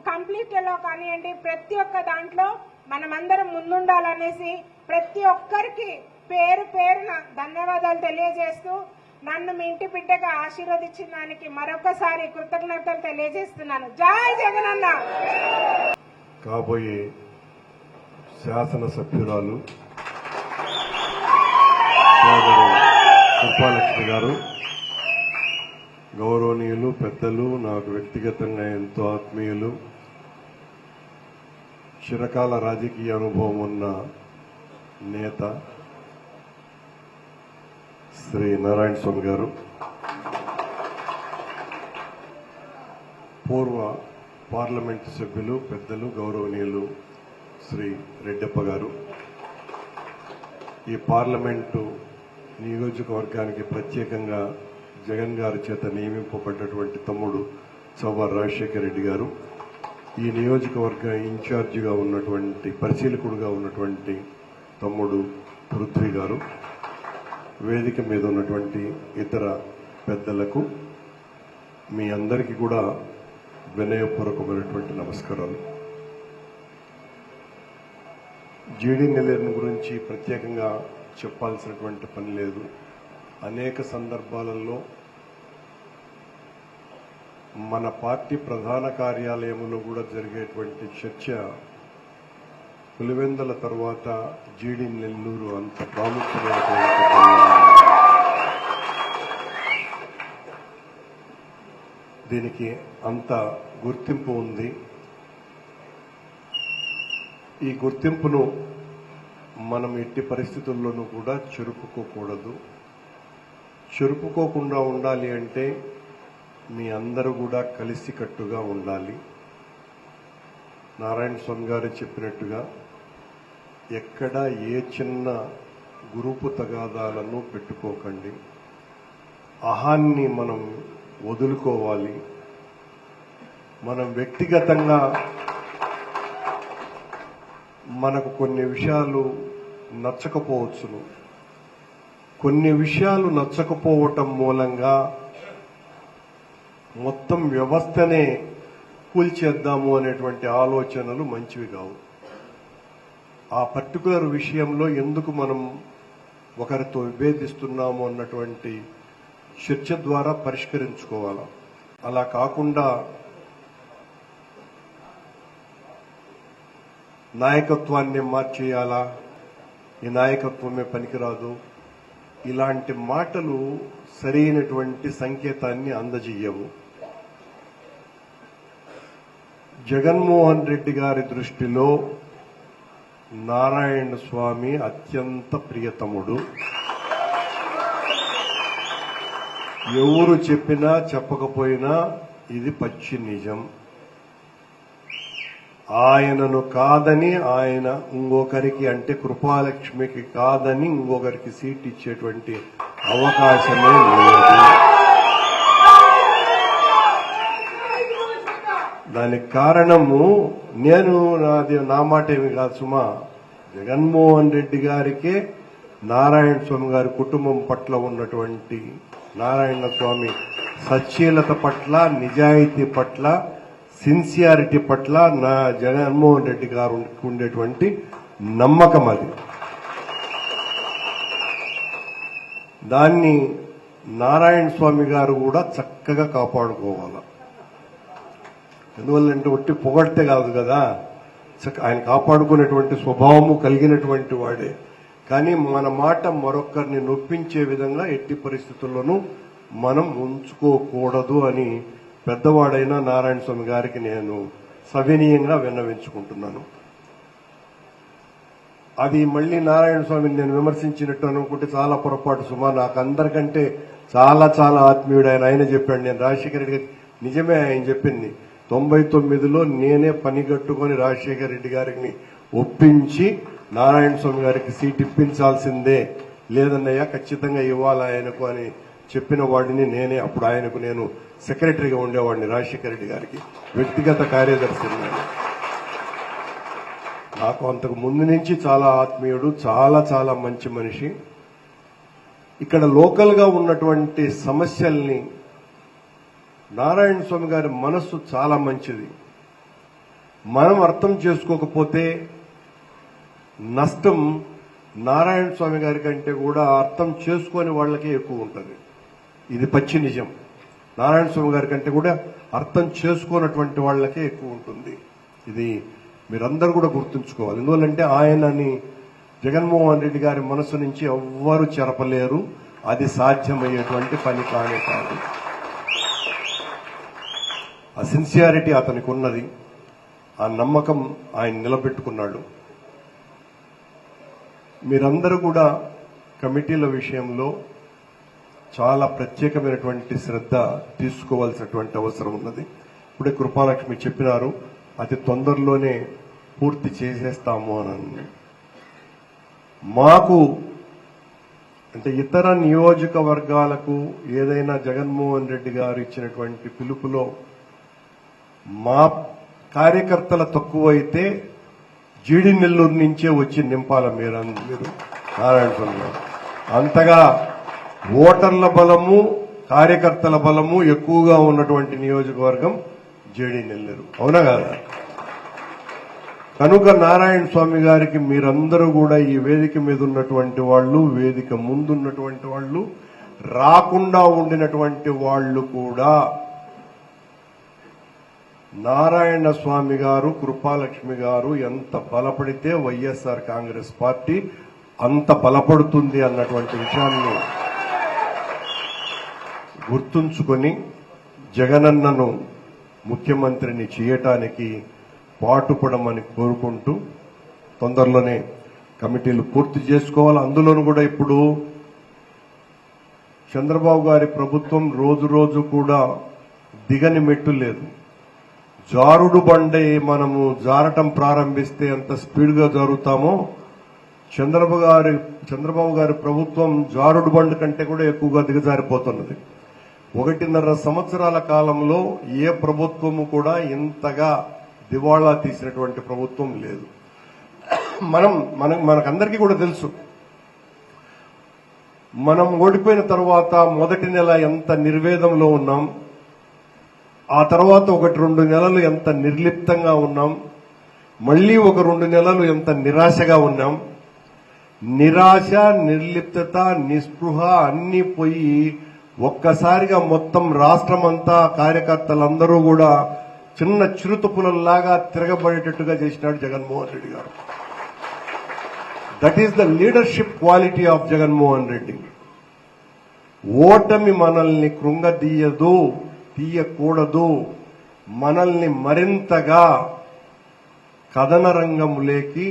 కంప్లీట్ లో కానివ్వండి, ప్రతి ఒక్క దాంట్లో మనమందరం ముందుండాలనేసి ప్రతి ఒక్కరికి పేరు పేరున ధన్యవాదాలు తెలియజేస్తూ, నన్ను మీ ఇంటి బిడ్డగా ఆశీర్వదించిన దానికి మరొకసారి కృతజ్ఞతలు తెలియజేస్తున్నాను. జై జగనన్న. కాబోయే శాసనసభ్యురాలు కృపాలక్ష్మి గారు, గౌరవనీయులు, పెద్దలు, నాకు వ్యక్తిగతంగా ఎంతో ఆత్మీయులు, చిరకాల రాజకీయ అనుభవం ఉన్న నేత శ్రీ నారాయణ స్వామి గారు, పూర్వ పార్లమెంటు సభ్యులు, పెద్దలు, గౌరవనీయులు శ్రీ రెడ్డప్ప గారు, ఈ పార్లమెంటు నియోజకవర్గానికి ప్రత్యేకంగా జగన్ గారి చేత నియమింపబడ్డటువంటి తమ్ముడు చౌవ రాజశేఖర్ రెడ్డి గారు, ఈ నియోజకవర్గ ఇన్ఛార్జిగా ఉన్నటువంటి, పరిశీలకుడుగా ఉన్నటువంటి తమ్ముడు పృథ్వీ గారు, వేదిక మీద ఉన్నటువంటి ఇతర పెద్దలకు మీ అందరికీ కూడా వినయపూర్వకమైనటువంటి నమస్కారాలు. జీడీ నెల్లూరు గురించి ప్రత్యేకంగా చెప్పాల్సినటువంటి పని లేదు. అనేక సందర్భాలలో మన పార్టీ ప్రధాన కార్యాలయంలో కూడా జరిగేటువంటి చర్చ పులివెందుల తర్వాత జీడి నెల్లూరు అంత ప్రాముఖ్యమైనటువంటి జిల్లా. దీనికి అంత గుర్తింపు ఉంది. ఈ గుర్తింపును మనం ఎట్టి పరిస్థితుల్లోనూ కూడా చెరుపుకోకూడదు. చెరుపుకోకుండా ఉండాలి అంటే మీ అందరూ కూడా కలిసికట్టుగా ఉండాలి. నారాయణ స్వామి గారు చెప్పినట్టుగా ఎక్కడ ఏ చిన్న గ్రూపు తగాదాలను పెట్టుకోకండి. అహాన్ని మనం వదులుకోవాలి. మనం వ్యక్తిగతంగా మనకు కొన్ని విషయాలు నచ్చకపోవచ్చును. కొన్ని విషయాలు నచ్చకపోవటం మూలంగా మొత్తం వ్యవస్థనే కూల్చేద్దాము అనేటువంటి ఆలోచనలు మంచివి కావు. ఆ పర్టికులర్ విషయంలో ఎందుకు మనం ఒకరితో విభేదిస్తున్నాము అన్నటువంటి చర్చ ద్వారా పరిష్కరించుకోవాలి. అలా కాకుండా నాయకత్వాన్ని మార్చేయాలా, ఈ నాయకత్వమే పనికిరాదు, ఇలాంటి మాటలు సరైనటువంటి సంకేతాన్ని అందజేయవు. జగన్మోహన్ రెడ్డి గారి దృష్టిలో నారాయణ స్వామి అత్యంత ప్రియతముడు. ఎవరు చెప్పినా చెప్పకపోయినా ఇది పచ్చి నిజం. ఆయనను కాదని, ఆయన ఇంకొకరికి అంటే కృపాలక్ష్మికి కాదని ఇంకొకరికి సీట్ ఇచ్చేటువంటి అవకాశమే లేదు. దానికి కారణము నా మాట ఏమి కాదు సుమా, జగన్మోహన్ రెడ్డి గారికే నారాయణ స్వామి గారి కుటుంబం పట్ల ఉన్నటువంటి నారాయణ స్వామి సచ్చీలత పట్ల, నిజాయితీ పట్ల, సిన్సియారిటీ పట్ల నా జగన్మోహన్ రెడ్డి గారు ఉండేటువంటి నమ్మకం అది. దాన్ని నారాయణ స్వామి గారు కూడా చక్కగా కాపాడుకోవాలి. ఎందువల్లంటే ఒట్టి పొగడితే కాదు కదా, ఆయన కాపాడుకునేటువంటి స్వభావము కలిగినటువంటి వాడే. కానీ మన మాట మరొకరిని నొప్పించే విధంగా ఎట్టి పరిస్థితుల్లోనూ మనం ఉంచుకోకూడదు అని పెద్దవాడైన నారాయణ స్వామి గారికి నేను సవినీయంగా విన్నవించుకుంటున్నాను. అది మళ్ళీ నారాయణ స్వామిని నేను విమర్శించినట్టు అనుకుంటే చాలా పొరపాటు సుమా. నాకు అందరికంటే చాలా చాలా ఆత్మీయుడు ఆయన చెప్పాడు. నేను రాజశేఖర రెడ్డి గారికి నిజమే ఆయన చెప్పింది. 99లో నేనే పనిగట్టుకొని రాజశేఖర రెడ్డి గారిని ఒప్పించి నారాయణ స్వామి గారికి సీట్ ఇప్పించాల్సిందే, లేదన్నయ్యా ఖచ్చితంగా ఇవ్వాలి ఆయనకు అని చెప్పిన వాడిని నేనే. అప్పుడు ఆయనకు నేను సెక్రటరీగా ఉండేవాడిని, రాజశేఖర రెడ్డి గారికి వ్యక్తిగత కార్యదర్శి. నాకు అంతకు ముందు నుంచి చాలా ఆత్మీయుడు, చాలా చాలా మంచి మనిషి. ఇక్కడ లోకల్ గా ఉన్నటువంటి సమస్యల్ని నారాయణ స్వామి గారి మనస్సు చాలా మంచిది. మనం అర్థం చేసుకోకపోతే నష్టం నారాయణ స్వామి గారి కంటే కూడా అర్థం చేసుకునే వాళ్ళకే ఎక్కువ ఉంటుంది. ఇది పచ్చి నిజం. నారాయణ స్వామి గారి కంటే కూడా అర్థం చేసుకున్నటువంటి వాళ్ళకే ఎక్కువ ఉంటుంది. ఇది మీరందరూ కూడా గుర్తుంచుకోవాలి. ఎందువల్లంటే ఆయనని జగన్మోహన్ రెడ్డి గారి మనసు నుంచి ఎవ్వరూ చెరపలేరు. అది సాధ్యమయ్యేటువంటి పని కానే కాదు. ఆ సిన్సియారిటీ అతనికి ఉన్నది, ఆ నమ్మకం ఆయన నిలబెట్టుకున్నాడు. మీరందరూ కూడా కమిటీల విషయంలో చాలా ప్రత్యేకమైనటువంటి శ్రద్ధ తీసుకోవాల్సినటువంటి అవసరం ఉన్నది. ఇప్పుడే కృపాలక్ష్మి చెప్పినారు, అతి తొందరలోనే పూర్తి చేసేస్తాము అని. మాకు అంటే ఇతర నియోజకవర్గాలకు ఏదైనా జగన్మోహన్ రెడ్డి గారు ఇచ్చినటువంటి పిలుపులో మా కార్యకర్తల తక్కువైతే జీడి నెల్లూరు నుంచే వచ్చి నింపాల మీరు నారాయణ స్వామి గారు. అంతగా ఓటర్ల బలము, కార్యకర్తల బలము ఎక్కువగా ఉన్నటువంటి నియోజకవర్గం జీడి నెల్లూరు, అవునా కదా? కనుక నారాయణ స్వామి గారికి మీరందరూ కూడా ఈ వేదిక మీద ఉన్నటువంటి వాళ్ళు, వేదిక ముందున్నటువంటి వాళ్ళు, రాకుండా ఉండినటువంటి వాళ్ళు కూడా నారాయణ స్వామి గారు, కృపాలక్ష్మి గారు ఎంత బలపడితే వైఎస్ఆర్ కాంగ్రెస్ పార్టీ అంత బలపడుతుంది అన్నటువంటి విషయాన్ని గుర్తుంచుకొని జగనన్నను ముఖ్యమంత్రిని చేయటానికి పాటుపడమని కోరుకుంటూ తొందరలోనే కమిటీలు పూర్తి చేసుకోవాలి. అందులోనూ కూడా ఇప్పుడు చంద్రబాబు గారి ప్రభుత్వం రోజు రోజు కూడా దిగని మెట్టు లేదు. జారుడు బండి మనము జారటం ప్రారంభిస్తే ఎంత స్పీడ్గా జరుగుతామో చంద్రబాబు గారి ప్రభుత్వం జారుడు బండి కంటే కూడా ఎక్కువగా దిగజారిపోతున్నది. 1.5 సంవత్సరాల కాలంలో ఏ ప్రభుత్వము కూడా ఇంతగా దివాళా తీసినటువంటి ప్రభుత్వం లేదు. మనకందరికీ కూడా తెలుసు, మనం ఓడిపోయిన తర్వాత మొదటి నెల ఎంత నిర్వేదంలో ఉన్నాం, ఆ తర్వాత 1-2 నెలలు ఎంత నిర్లిప్తంగా ఉన్నాం, మళ్లీ 1-2 నెలలు ఎంత నిరాశగా ఉన్నాం. నిరాశ, నిర్లిప్తత, నిస్పృహ అన్ని పోయి ఒక్కసారిగా మొత్తం రాష్ట్రమంతా కార్యకర్తలందరూ కూడా చిన్న చిరుతపులలాగా తిరగబడేటట్టుగా చేసినాడు జగన్మోహన్ రెడ్డి గారు. That is the leadership quality of Jaganmohan Reddy. ఓటమి మనల్ని తీయకూడదు, మనల్ని మరింతగా కథన రంగంలోకి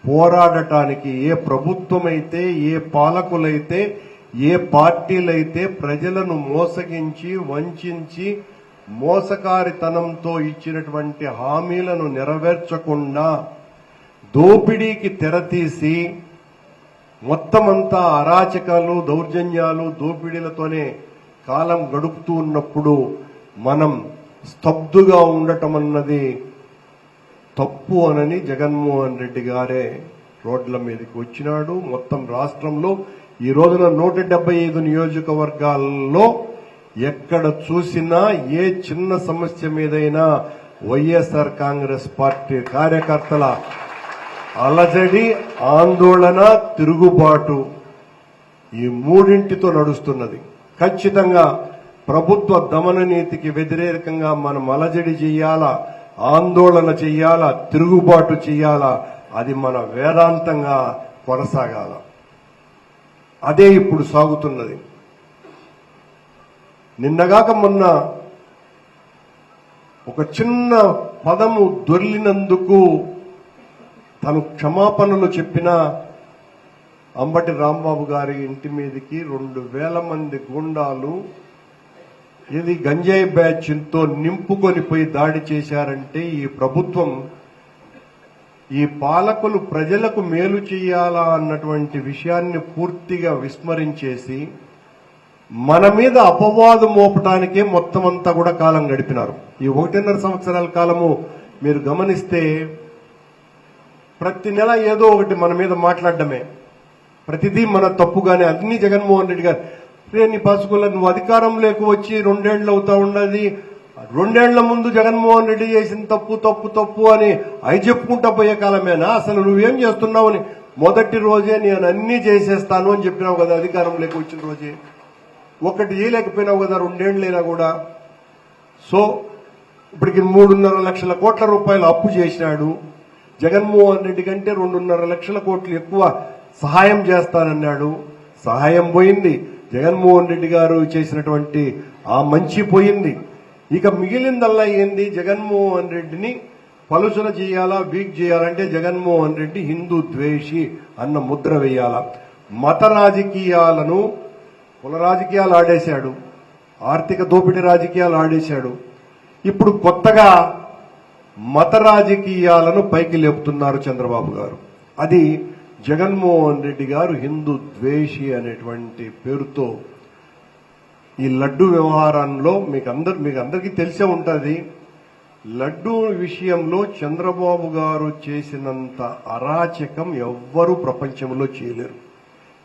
పోరాడటానికి ఏ ప్రభుత్వమైతే, ఏ పాలకులైతే, ఏ పార్టీలైతే ప్రజలను మోసగించి వంచి మోసకారితనంతో ఇచ్చినటువంటి హామీలను నెరవేర్చకుండా దోపిడీకి తెరతీసి మొత్తమంతా అరాచకాలు, దౌర్జన్యాలు, దోపిడీలతోనే కాలం గడుపుతూ ఉన్నప్పుడు మనం స్తబ్దుగా ఉండటం అన్నది తప్పు అనని జగన్మోహన్ రెడ్డి గారే రోడ్ల మీదకి వచ్చినాడు. మొత్తం రాష్ట్రంలో ఈ రోజున 175 నియోజకవర్గాల్లో ఎక్కడ చూసినా ఏ చిన్న సమస్య మీదైనా వైఎస్ఆర్ కాంగ్రెస్ పార్టీ కార్యకర్తల అలజడి, ఆందోళన, తిరుగుబాటు ఈ మూడింటితో నడుస్తున్నది. ఖచ్చితంగా ప్రభుత్వ దమన నీతికి వ్యతిరేకంగా మనం అలజడి చెయ్యాలా, ఆందోళన చెయ్యాలా, తిరుగుబాటు చెయ్యాలా, అది మన వేదాంతంగా కొనసాగాల. అదే ఇప్పుడు సాగుతున్నది. నిన్నగాక మొన్న ఒక చిన్న పదము దొర్లినందుకు తను క్షమాపణలు చెప్పిన అంబటి రాంబాబు గారి ఇంటి మీదకి 2,000 మంది గూండాలు ఇది గంజాయి బ్యాచ్తో నింపుకొని పోయి దాడి చేశారంటే ఈ ప్రభుత్వం, ఈ పాలకులు ప్రజలకు మేలు చేయాలా అన్నటువంటి విషయాన్ని పూర్తిగా విస్మరించేసి మన మీద అపవాదు మోపటానికే మొత్తం అంతా కూడా కాలం గడిపినారు. ఈ 1.5 సంవత్సరాల కాలము మీరు గమనిస్తే ప్రతి నెల ఏదో ఒకటి మన మీద మాట్లాడడమే, ప్రతిదీ మన తప్పుగానే. అన్ని జగన్మోహన్ రెడ్డి గారు నీ పసుకుల నువ్వు అధికారంలోకి వచ్చి 2 ఏళ్లు అవుతా ఉన్నది, 2 ఏళ్ల ముందు జగన్మోహన్ రెడ్డి చేసిన తప్పు అని అవి చెప్పుకుంటా పోయే కాలమేనా? అసలు నువ్వేం చేస్తున్నావని మొదటి రోజే నేను అన్ని చేసేస్తాను అని చెప్పినావు కదా అధికారంలోకి వచ్చిన రోజే. ఒకటి చేయలేకపోయినావు కదా 2 ఏళ్లైనా కూడా. సో ఇప్పటికి 3.5 లక్షల కోట్ల రూపాయలు అప్పు చేసినాడు. జగన్మోహన్ రెడ్డి కంటే 2.5 లక్షల కోట్లు ఎక్కువ సహాయం చేస్తానన్నాడు. సహాయం పోయింది. జగన్మోహన్ రెడ్డి గారు చేసినటువంటి ఆ మంచి పోయింది. ఇక మిగిలిందల్లా ఏంది? జగన్మోహన్ రెడ్డిని పలుచన చేయాలా, వీక్ చేయాలంటే జగన్మోహన్ రెడ్డి హిందూ ద్వేషి అన్న ముద్ర వేయాలా. మత రాజకీయాలను, కుల రాజకీయాలు ఆడేశాడు, ఆర్థిక దోపిడీ రాజకీయాలు ఆడేశాడు. ఇప్పుడు కొత్తగా మత రాజకీయాలను పైకి లేపుతున్నారు చంద్రబాబు గారు. అది జగన్మోహన్ రెడ్డి గారు హిందూ ద్వేషి అనేటువంటి పేరుతో ఈ లడ్డూ వ్యవహారంలో మీకు అందరికీ తెలిసే ఉంటుంది. లడ్డూ విషయంలో చంద్రబాబు గారు చేసినంత అరాచకం ఎవ్వరూ ప్రపంచంలో చేయలేరు.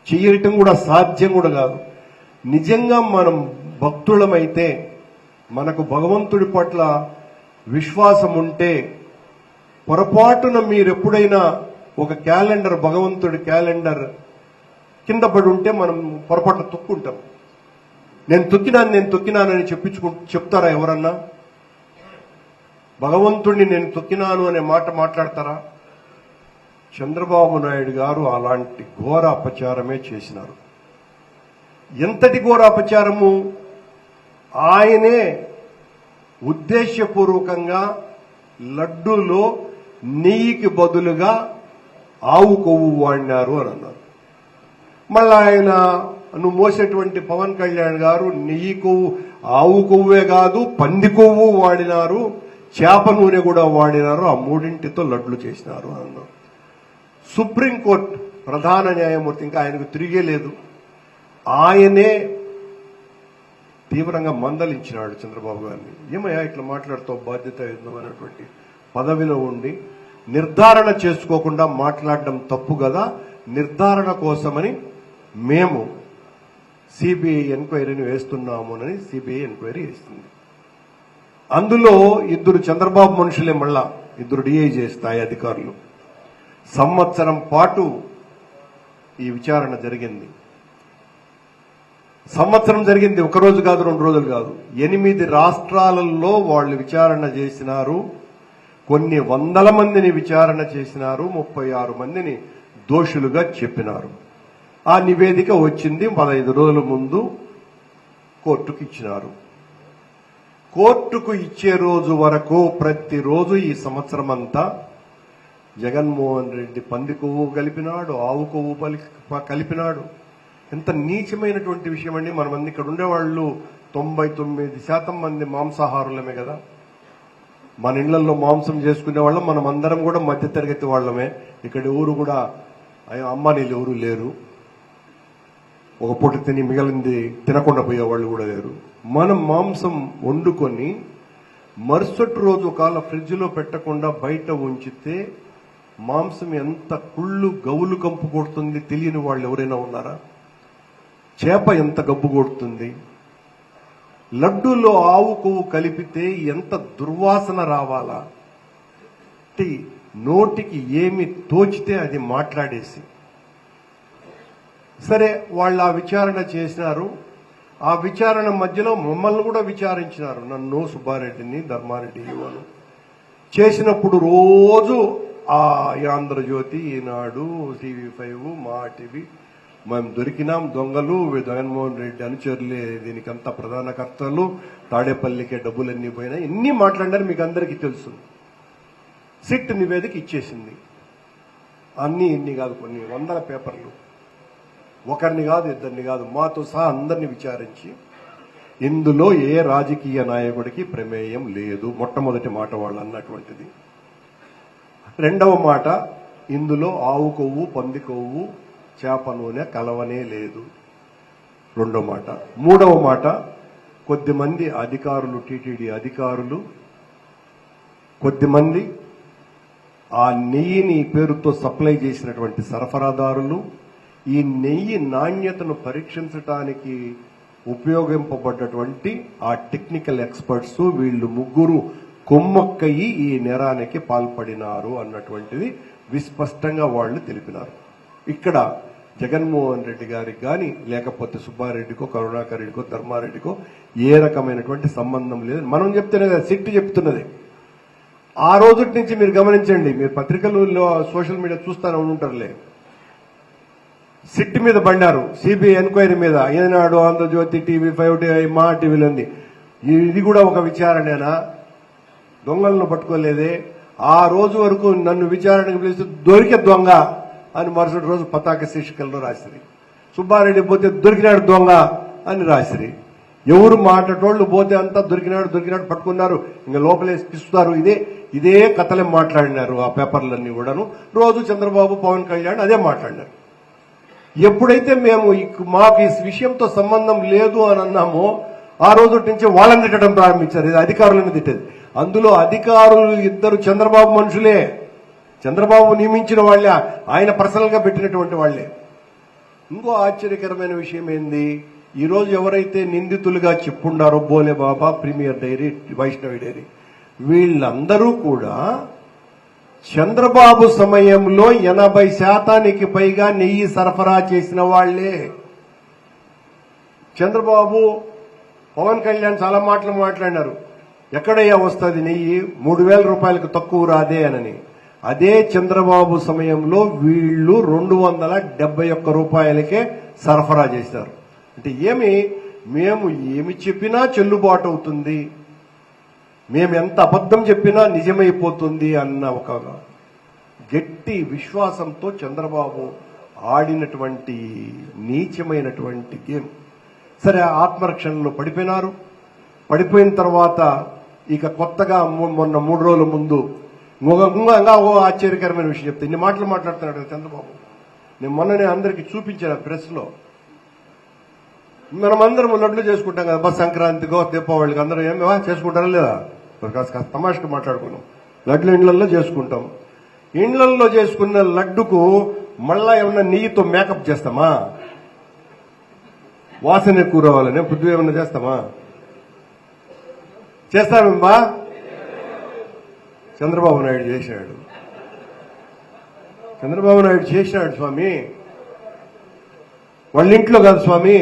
చేయటం కూడా సాధ్యం కూడా కాదు. నిజంగా మనం భక్తులమైతే, మనకు భగవంతుడి పట్ల విశ్వాసం ఉంటే, పొరపాటున మీరెప్పుడైనా ఒక క్యాలెండర్, భగవంతుడి క్యాలెండర్ కింద పడి ఉంటే మనం పొరపాటున తొక్కుంటాం. నేను తొక్కినానని చెప్తారా ఎవరన్నా? భగవంతుణ్ణి నేను తొక్కినాను అనే మాట మాట్లాడతారా? చంద్రబాబు నాయుడు గారు అలాంటి ఘోర అపచారమే చేసినారు. ఎంతటి ఘోర అపచారము? ఆయనే ఉద్దేశపూర్వకంగా లడ్డూలో నెయ్యికి బదులుగా ఆవు కొవ్వు వాడినారు అని అన్నారు. మళ్ళా ఆయన నువ్వు మోసేటువంటి పవన్ కళ్యాణ్ గారు నెయ్యి కొవ్వు, ఆవు కొవ్వే కాదు పంది కొవ్వు వాడినారు, చేప నూనె కూడా వాడినారు, ఆ మూడింటితో లడ్లు చేసినారు అని అన్నారు. సుప్రీంకోర్టు ప్రధాన న్యాయమూర్తి, ఇంకా ఆయనకు తిరిగే లేదు, ఆయనే తీవ్రంగా మందలించినాడు చంద్రబాబు గారిని. ఏమయ్యా ఇట్లా మాట్లాడుతావు, బాధ్యత అనేటువంటి పదవిలో ఉండి నిర్ధారణ చేసుకోకుండా మాట్లాడడం తప్పు కదా, నిర్ధారణ కోసమని మేము సిబిఐ ఎంక్వైరీని వేస్తున్నామోనని సిబిఐ ఎంక్వైరీ వేస్తుంది. అందులో ఇద్దరు చంద్రబాబు మనుషులే, మళ్ళా ఇద్దరు డిఐజీ స్థాయి అధికారులు. సంవత్సరం పాటు ఈ విచారణ జరిగింది. సంవత్సరం జరిగింది, ఒక రోజు కాదు, 2 రోజులు కాదు, 8 రాష్ట్రాలలో వాళ్ళు విచారణ చేసినారు. కొన్ని వందల మందిని విచారణ చేసినారు. 36 మందిని దోషులుగా చెప్పినారు. ఆ నివేదిక వచ్చింది 15 రోజుల ముందు కోర్టుకు ఇచ్చినారు. కోర్టుకు ఇచ్చే రోజు వరకు ప్రతిరోజు ఈ సంవత్సరం అంతా జగన్మోహన్ రెడ్డి పంది కొవ్వు కలిపినాడు, ఆవు కొవ్వు కలిపినాడు. ఎంత నీచమైనటువంటి విషయం అండి. మనమంది ఇక్కడ ఉండేవాళ్ళు 99% మంది మాంసాహారులమే కదా. మన ఇళ్లలో మాంసం చేసుకునే వాళ్ళం, మనం అందరం కూడా మధ్యతరగతి వాళ్ళమే. ఇక్కడ ఎవరు కూడా అమ్మానీళ్ళు ఎవరు లేరు, ఒక పూట తిని మిగిలింది తినకుండా పోయేవాళ్ళు కూడా లేరు. మనం మాంసం వండుకొని మరుసటి రోజు ఒకవేళ ఫ్రిడ్జ్లో పెట్టకుండా బయట ఉంచితే మాంసం ఎంత కుళ్ళు గవులు కంపు కొడుతుంది తెలియని వాళ్ళు ఎవరైనా ఉన్నారా? చేప ఎంత గబ్బు కొడుతుంది. లడ్డూలో ఆవు కొవ్వు కలిపితే ఎంత దుర్వాసన రావాలా. నోటికి ఏమి తోచితే అది మాట్లాడేసి. సరే, వాళ్ళు ఆ విచారణ చేసినారు. ఆ విచారణ మధ్యలో మమ్మల్ని కూడా విచారించినారు, నన్ను, సుబ్బారెడ్డిని, ధర్మారెడ్డి యువను. చేసినప్పుడు రోజు ఆ ఆంధ్రజ్యోతి, ఈనాడు, TV5, మా టీవీ మేము దొరికినాం, దొంగలు జగన్మోహన్ రెడ్డి అనుచరులే దీనికంతా ప్రధాన కర్తలు, తాడేపల్లికే డబ్బులన్నీ పోయినాయి, ఇన్ని మాట్లాడినారు, మీకు అందరికీ తెలుసు. సిట్ నివేదిక ఇచ్చేసింది. అన్ని ఇన్ని కాదు, కొన్ని వందల పేపర్లు, ఒకరిని కాదు, ఇద్దరిని కాదు, మాతో సహా అందరినీ విచారించి ఇందులో ఏ రాజకీయ నాయకుడికి ప్రమేయం లేదు. మొట్టమొదటి మాట వాళ్ళు అన్నటువంటిది. రెండవ మాట, ఇందులో ఆవు కొవ్వు, పంది కొవ్వు, చేప నూనె కలవనే లేదు. రెండో మాట. మూడవ మాట, కొద్దిమంది అధికారులు, టీటీడీ అధికారులు, కొద్దిమంది ఆ నెయ్యిని పేరుతో సప్లై చేసినటువంటి సరఫరాదారులు, ఈ నెయ్యి నాణ్యతను పరీక్షించడానికి ఉపయోగింపబడ్డటువంటి ఆ టెక్నికల్ ఎక్స్పర్ట్స్, వీళ్ళు ముగ్గురు కొమ్మక్కయి ఈ నేరానికి పాల్పడినారు అన్నటువంటిది విస్పష్టంగా వాళ్ళు తెలిపినారు. ఇక్కడ జగన్మోహన్ రెడ్డి గారికి కానీ, లేకపోతే సుబ్బారెడ్డికో, కరుణాకర్ రెడ్డికో, ధర్మారెడ్డికో ఏ రకమైనటువంటి సంబంధం లేదు. మనం చెప్తున్నది, సిట్ చెప్తున్నది. ఆ రోజు నుంచి మీరు గమనించండి, మీరు పత్రికల్లో, సోషల్ మీడియా చూస్తానే ఉంటారులే, సిట్ మీద బండారు, సిబిఐ ఎంక్వైరీ మీద, ఈనాడు, ఆంధ్రజ్యోతి, TV5, మా టీవీలో ఉంది. ఇది కూడా ఒక విచారణేనా? దొంగలను పట్టుకోలేదే. ఆ రోజు వరకు నన్ను విచారణకు పిలిస్తే దొరికే దొంగ అని మరుసటి రోజు పతాక శీర్షికల్లో రాసిరి. సుబ్బారెడ్డి పోతే దొరికినాడు దొంగ అని రాసిరి. ఎవరు మాటటోళ్లు పోతే అంతా దొరికినాడు పట్టుకున్నారు, ఇంకా లోపలేసిస్తారు. ఇదే కథలే మాట్లాడినారు ఆ పేపర్లన్నీ కూడాను. రోజు చంద్రబాబు, పవన్ కళ్యాణ్ అదే మాట్లాడినారు. ఎప్పుడైతే మేము మాకు ఈ విషయంతో సంబంధం లేదు అని అన్నామో ఆ రోజు నుంచి వాళ్ళని తిట్టడం ప్రారంభించారు. ఇది అధికారులను తిట్టేది. అందులో అధికారులు ఇద్దరు చంద్రబాబు మనుషులే, చంద్రబాబు నియమించిన వాళ్లే, ఆయన పర్సనల్ గా పెట్టినటువంటి వాళ్లే. ఇంకో ఆశ్చర్యకరమైన విషయం ఏంది, ఈ రోజు ఎవరైతే నిందితులుగా చెప్పుండారో బోలే బాబా, ప్రీమియర్ డైరీ, వైష్ణవి డైరీ, వీళ్ళందరూ కూడా చంద్రబాబు సమయంలో 80% పైగా నెయ్యి సరఫరా చేసిన వాళ్లే. చంద్రబాబు, పవన్ కళ్యాణ్ చాలా మాటలు మాట్లాడినారు. ఎక్కడయ్యా వస్తుంది నెయ్యి? 3,000 రూపాయలకు తక్కువ రాదే అని. అదే చంద్రబాబు సమయంలో వీళ్ళు 271 రూపాయలకే సరఫరా చేశారు. అంటే మేము ఏమి చెప్పినా చెల్లుబాటు అవుతుంది, మేము ఎంత అబద్ధం చెప్పినా నిజమైపోతుంది అన్న ఒక గట్టి విశ్వాసంతో చంద్రబాబు ఆడినటువంటి నీచమైనటువంటి గేమ్. సరే, ఆత్మరక్షణలో పడిపోయినారు. పడిపోయిన తర్వాత ఇక కొత్తగా మొన్న 3 రోజుల ముందు ఇంకా ఆశ్చర్యకరమైన విషయం చెప్తే ఇన్ని మాటలు మాట్లాడుతున్నాడు కదా చంద్రబాబు. నేను మొన్ననే అందరికి చూపించాను ప్రెస్ లో. మనమందరం లడ్లు చేసుకుంటాం కదా, సంక్రాంతికో దీపావళికి అందరం ఏమేవా చేసుకుంటారా లేదా? కాస్త తమాషకు మాట్లాడుకున్నాం. లడ్లు ఇండ్లలో చేసుకుంటాం. ఇండ్లలో చేసుకున్న లడ్డుకు మళ్ళా ఏమన్నా నెయ్యితో మేకప్ చేస్తామా? వాసన ఎక్కువ రావాలని పొద్దు ఏమన్నా చేస్తామా? చేస్తామేమ్మా? చంద్రబాబు నాయుడు చేశాడు. చంద్రబాబు నాయుడు చేశాడు స్వామి. వాళ్ళ ఇంట్లో కాదు స్వామి,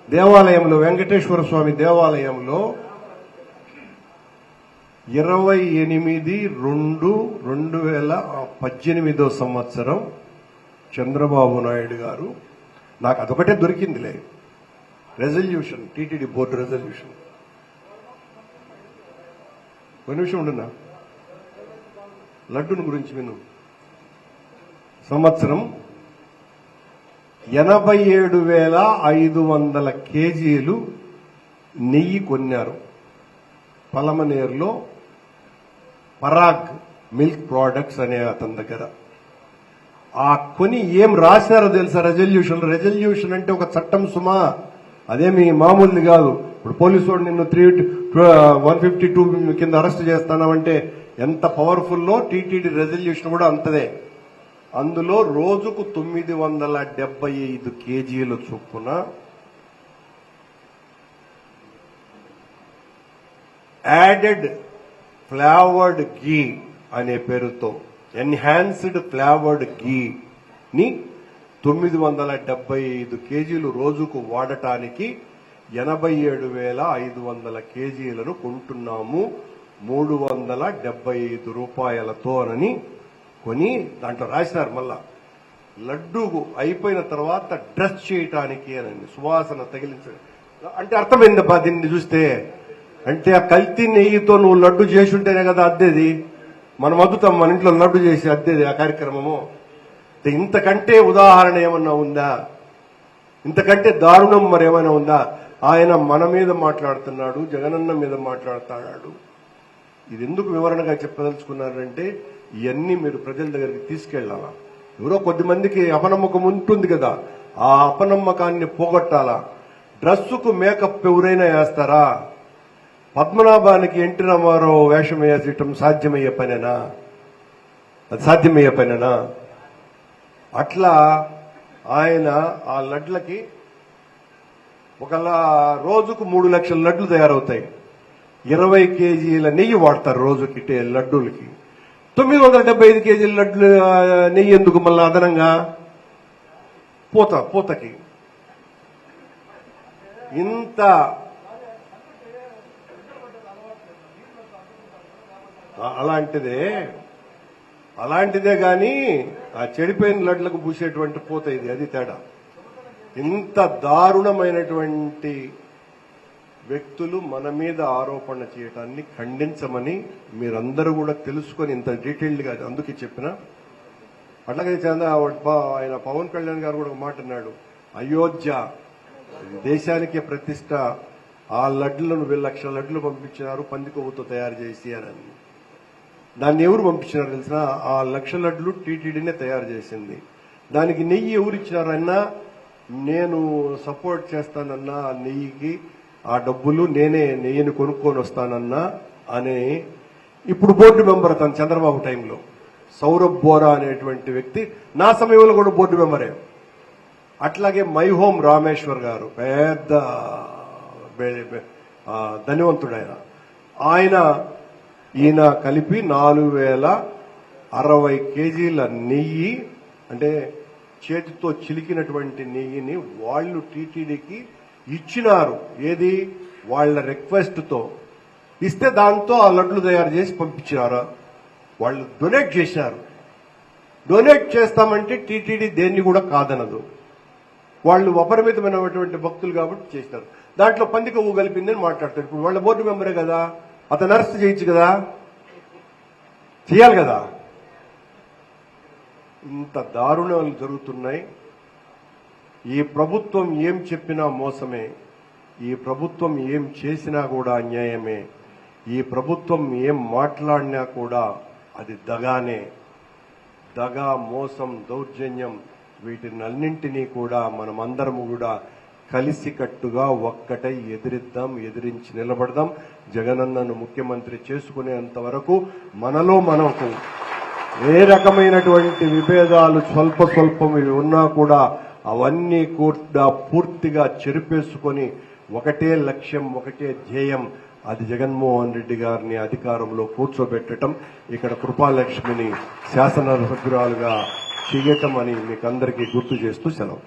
దేవాలయంలో, వెంకటేశ్వర స్వామి దేవాలయంలో 28/2/2018 సంవత్సరం చంద్రబాబు నాయుడు గారు, నాకు అదొకటే దొరికిందిలే, రెజల్యూషన్, టీటీడీ బోర్డు రెజల్యూషన్. ఒక నిమిషం ఉండున్నా, లడ్డును గురించి విను. సంవత్సరం 87,500 కేజీలు నెయ్యి కొన్నారు పలమనేరులో పరాగ్ మిల్క్ ప్రోడక్ట్స్ అనే అతని దగ్గర. ఆ కొని ఏం రాశారో తెలుసా రెజల్యూషన్? రెజల్యూషన్ అంటే ఒక చట్టం సుమా, అదేమి మామూలుది కాదు. ఇప్పుడు పోలీసు వాడు నిన్ను 152 కింద అరెస్ట్ చేస్తానంటే ఎంత పవర్ఫుల్లో టీటీడీ రెజల్యూషన్ కూడా అంతదే. అందులో రోజుకు 975 కేజీల చొప్పున యాడెడ్ ఫ్లేవర్డ్ గీ అనే పేరుతో ఎన్హాన్స్డ్ ఫ్లేవర్డ్ గీ ని 975 కేజీలు రోజుకు వాడటానికి 87,500 కేజీలను కొంటున్నాము 375 రూపాయలతో అని కొని దాంట్లో రాసినారు. మళ్ళా లడ్డు అయిపోయిన తర్వాత డ్రెస్ చేయటానికి అని సువాసన తగిలించడం అంటే అర్థమైందబ్బా దీన్ని చూస్తే. అంటే ఆ కల్తీ నెయ్యితో నువ్వు లడ్డు చేసి ఉంటేనే కదా అద్దేది. మనం అద్దుతాం మన ఇంట్లో లడ్డు చేసి అద్దేది ఆ కార్యక్రమము. ఇంతకంటే ఉదాహరణ ఏమన్నా ఉందా? ఇంతకంటే దారుణం మరేమైనా ఉందా? ఆయన మన మీద మాట్లాడుతున్నాడు, జగనన్న మీద మాట్లాడుతున్నాడు. ఇది ఎందుకు వివరణగా చెప్పదలుచుకున్నారంటే ఇవన్నీ మీరు ప్రజల దగ్గరికి తీసుకెళ్లాలా. ఎవరో కొద్దిమందికి అపనమ్మకం ఉంటుంది కదా, ఆ అపనమ్మకాన్ని పోగొట్టాలా. డ్రస్సుకు మేకప్ ఎవరైనా వేస్తారా? పద్మనాభానికి ఎన్టీ రామారావు వేషం వేసేయటం సాధ్యమయ్యే పనేనా? అది సాధ్యమయ్యే పనేనా? అట్లా ఆయన ఆ లడ్లకి ఒక రోజుకు 3 లక్షల లడ్లు తయారవుతాయి. 20 కేజీల నెయ్యి వాడతారు రోజుకి లడ్డూలకి. 975 కేజీల లడ్లు నెయ్యి ఎందుకు మళ్ళా అదనంగా? పూతకి ఇంత అలాంటిదే గాని ఆ చెడిపోయిన లడ్లకు పూసేటువంటి పూత ఇది, అది తేడా. ఇంత దారుణమైనటువంటి వ్యక్తులు మన మీద ఆరోపణ చేయటాన్ని ఖండించమని మీరందరూ కూడా తెలుసుకొని ఇంత డీటెయిల్డ్ గా అందుకే చెప్పిన. అట్లాగే ఆయన పవన్ కళ్యాణ్ గారు కూడా ఒక మాట అన్నాడు, అయోధ్య దేశానికే ప్రతిష్ట, ఆ లడ్లను 1,000 లక్షల లడ్లు పంపించినారు పంది కొవ్వుతో తయారు చేసి అని. దాన్ని ఎవరు పంపించినారు తెలిసిన? ఆ 1 లక్ష లడ్లు టీటీడీనే తయారు చేసింది. దానికి నెయ్యి ఎవరు ఇచ్చినారన్నా నేను సపోర్ట్ చేస్తానన్నా, నెయ్యికి ఆ డబ్బులు నేనే నెయ్యిని కొనుక్కొని వస్తానన్నా అని. ఇప్పుడు బోర్డు మెంబర్ తను చంద్రబాబు టైంలో సౌరభ్ బోరా అనేటువంటి వ్యక్తి నా సమయంలో కూడా బోర్డు మెంబరే. అట్లాగే మై హోమ్ రామేశ్వర్ గారు పెద్ద ధనవంతుడు ఈయన కలిపి 4,060 కేజీల నెయ్యి, అంటే చేతితో చిలికినటువంటి నెయ్యిని వాళ్ళు టీటీడీకి ఇచ్చినారు. ఏది? వాళ్ళ రిక్వెస్ట్ తో. ఇస్తే దాంతో ఆ లడ్లు తయారు చేసి పంపించినారు. వాళ్ళు డొనేట్ చేశారు. డొనేట్ చేస్తామంటే టీటీడీ దేన్ని కూడా కాదనదు. వాళ్ళు అపరిమితమైనటువంటి భక్తులు కాబట్టి చేస్తారు. దాంట్లో పంది కొవ్వు కలిపిందని మాట్లాడతారు. ఇప్పుడు వాళ్ళ బోర్డు మెంబరే కదా, అతను అరెస్ట్ చేయొచ్చు కదా, చేయాలి కదా. ఇంత దారుణాలు జరుగుతున్నాయి. ఈ ప్రభుత్వం ఏం చెప్పినా మోసమే, ఈ ప్రభుత్వం ఏం చేసినా కూడా అన్యాయమే, ఈ ప్రభుత్వం ఏం మాట్లాడినా కూడా అది దగానే. దగా, మోసం, దౌర్జన్యం వీటినన్నింటినీ కూడా మనమందరము కూడా కలిసికట్టుగా ఒక్కటై ఎదిరిద్దాం, ఎదిరించి నిలబడదాం. జగనన్నను ముఖ్యమంత్రి చేసుకునేంత వరకు మనలో మనకు ఏ రకమైనటువంటి విభేదాలు స్వల్పం ఇవి ఉన్నా కూడా అవన్నీ కూడా పూర్తిగా చెరిపేసుకొని ఒకటే లక్ష్యం, ఒకటే ధ్యేయం, అది జగన్మోహన్ రెడ్డి గారిని అధికారంలో కూర్చోబెట్టడం, ఇక్కడ కృపాలక్ష్మిని శాసనసభ్యురాలుగా చేయటం అని మీకు అందరికీ గుర్తు చేస్తూ సెలవు.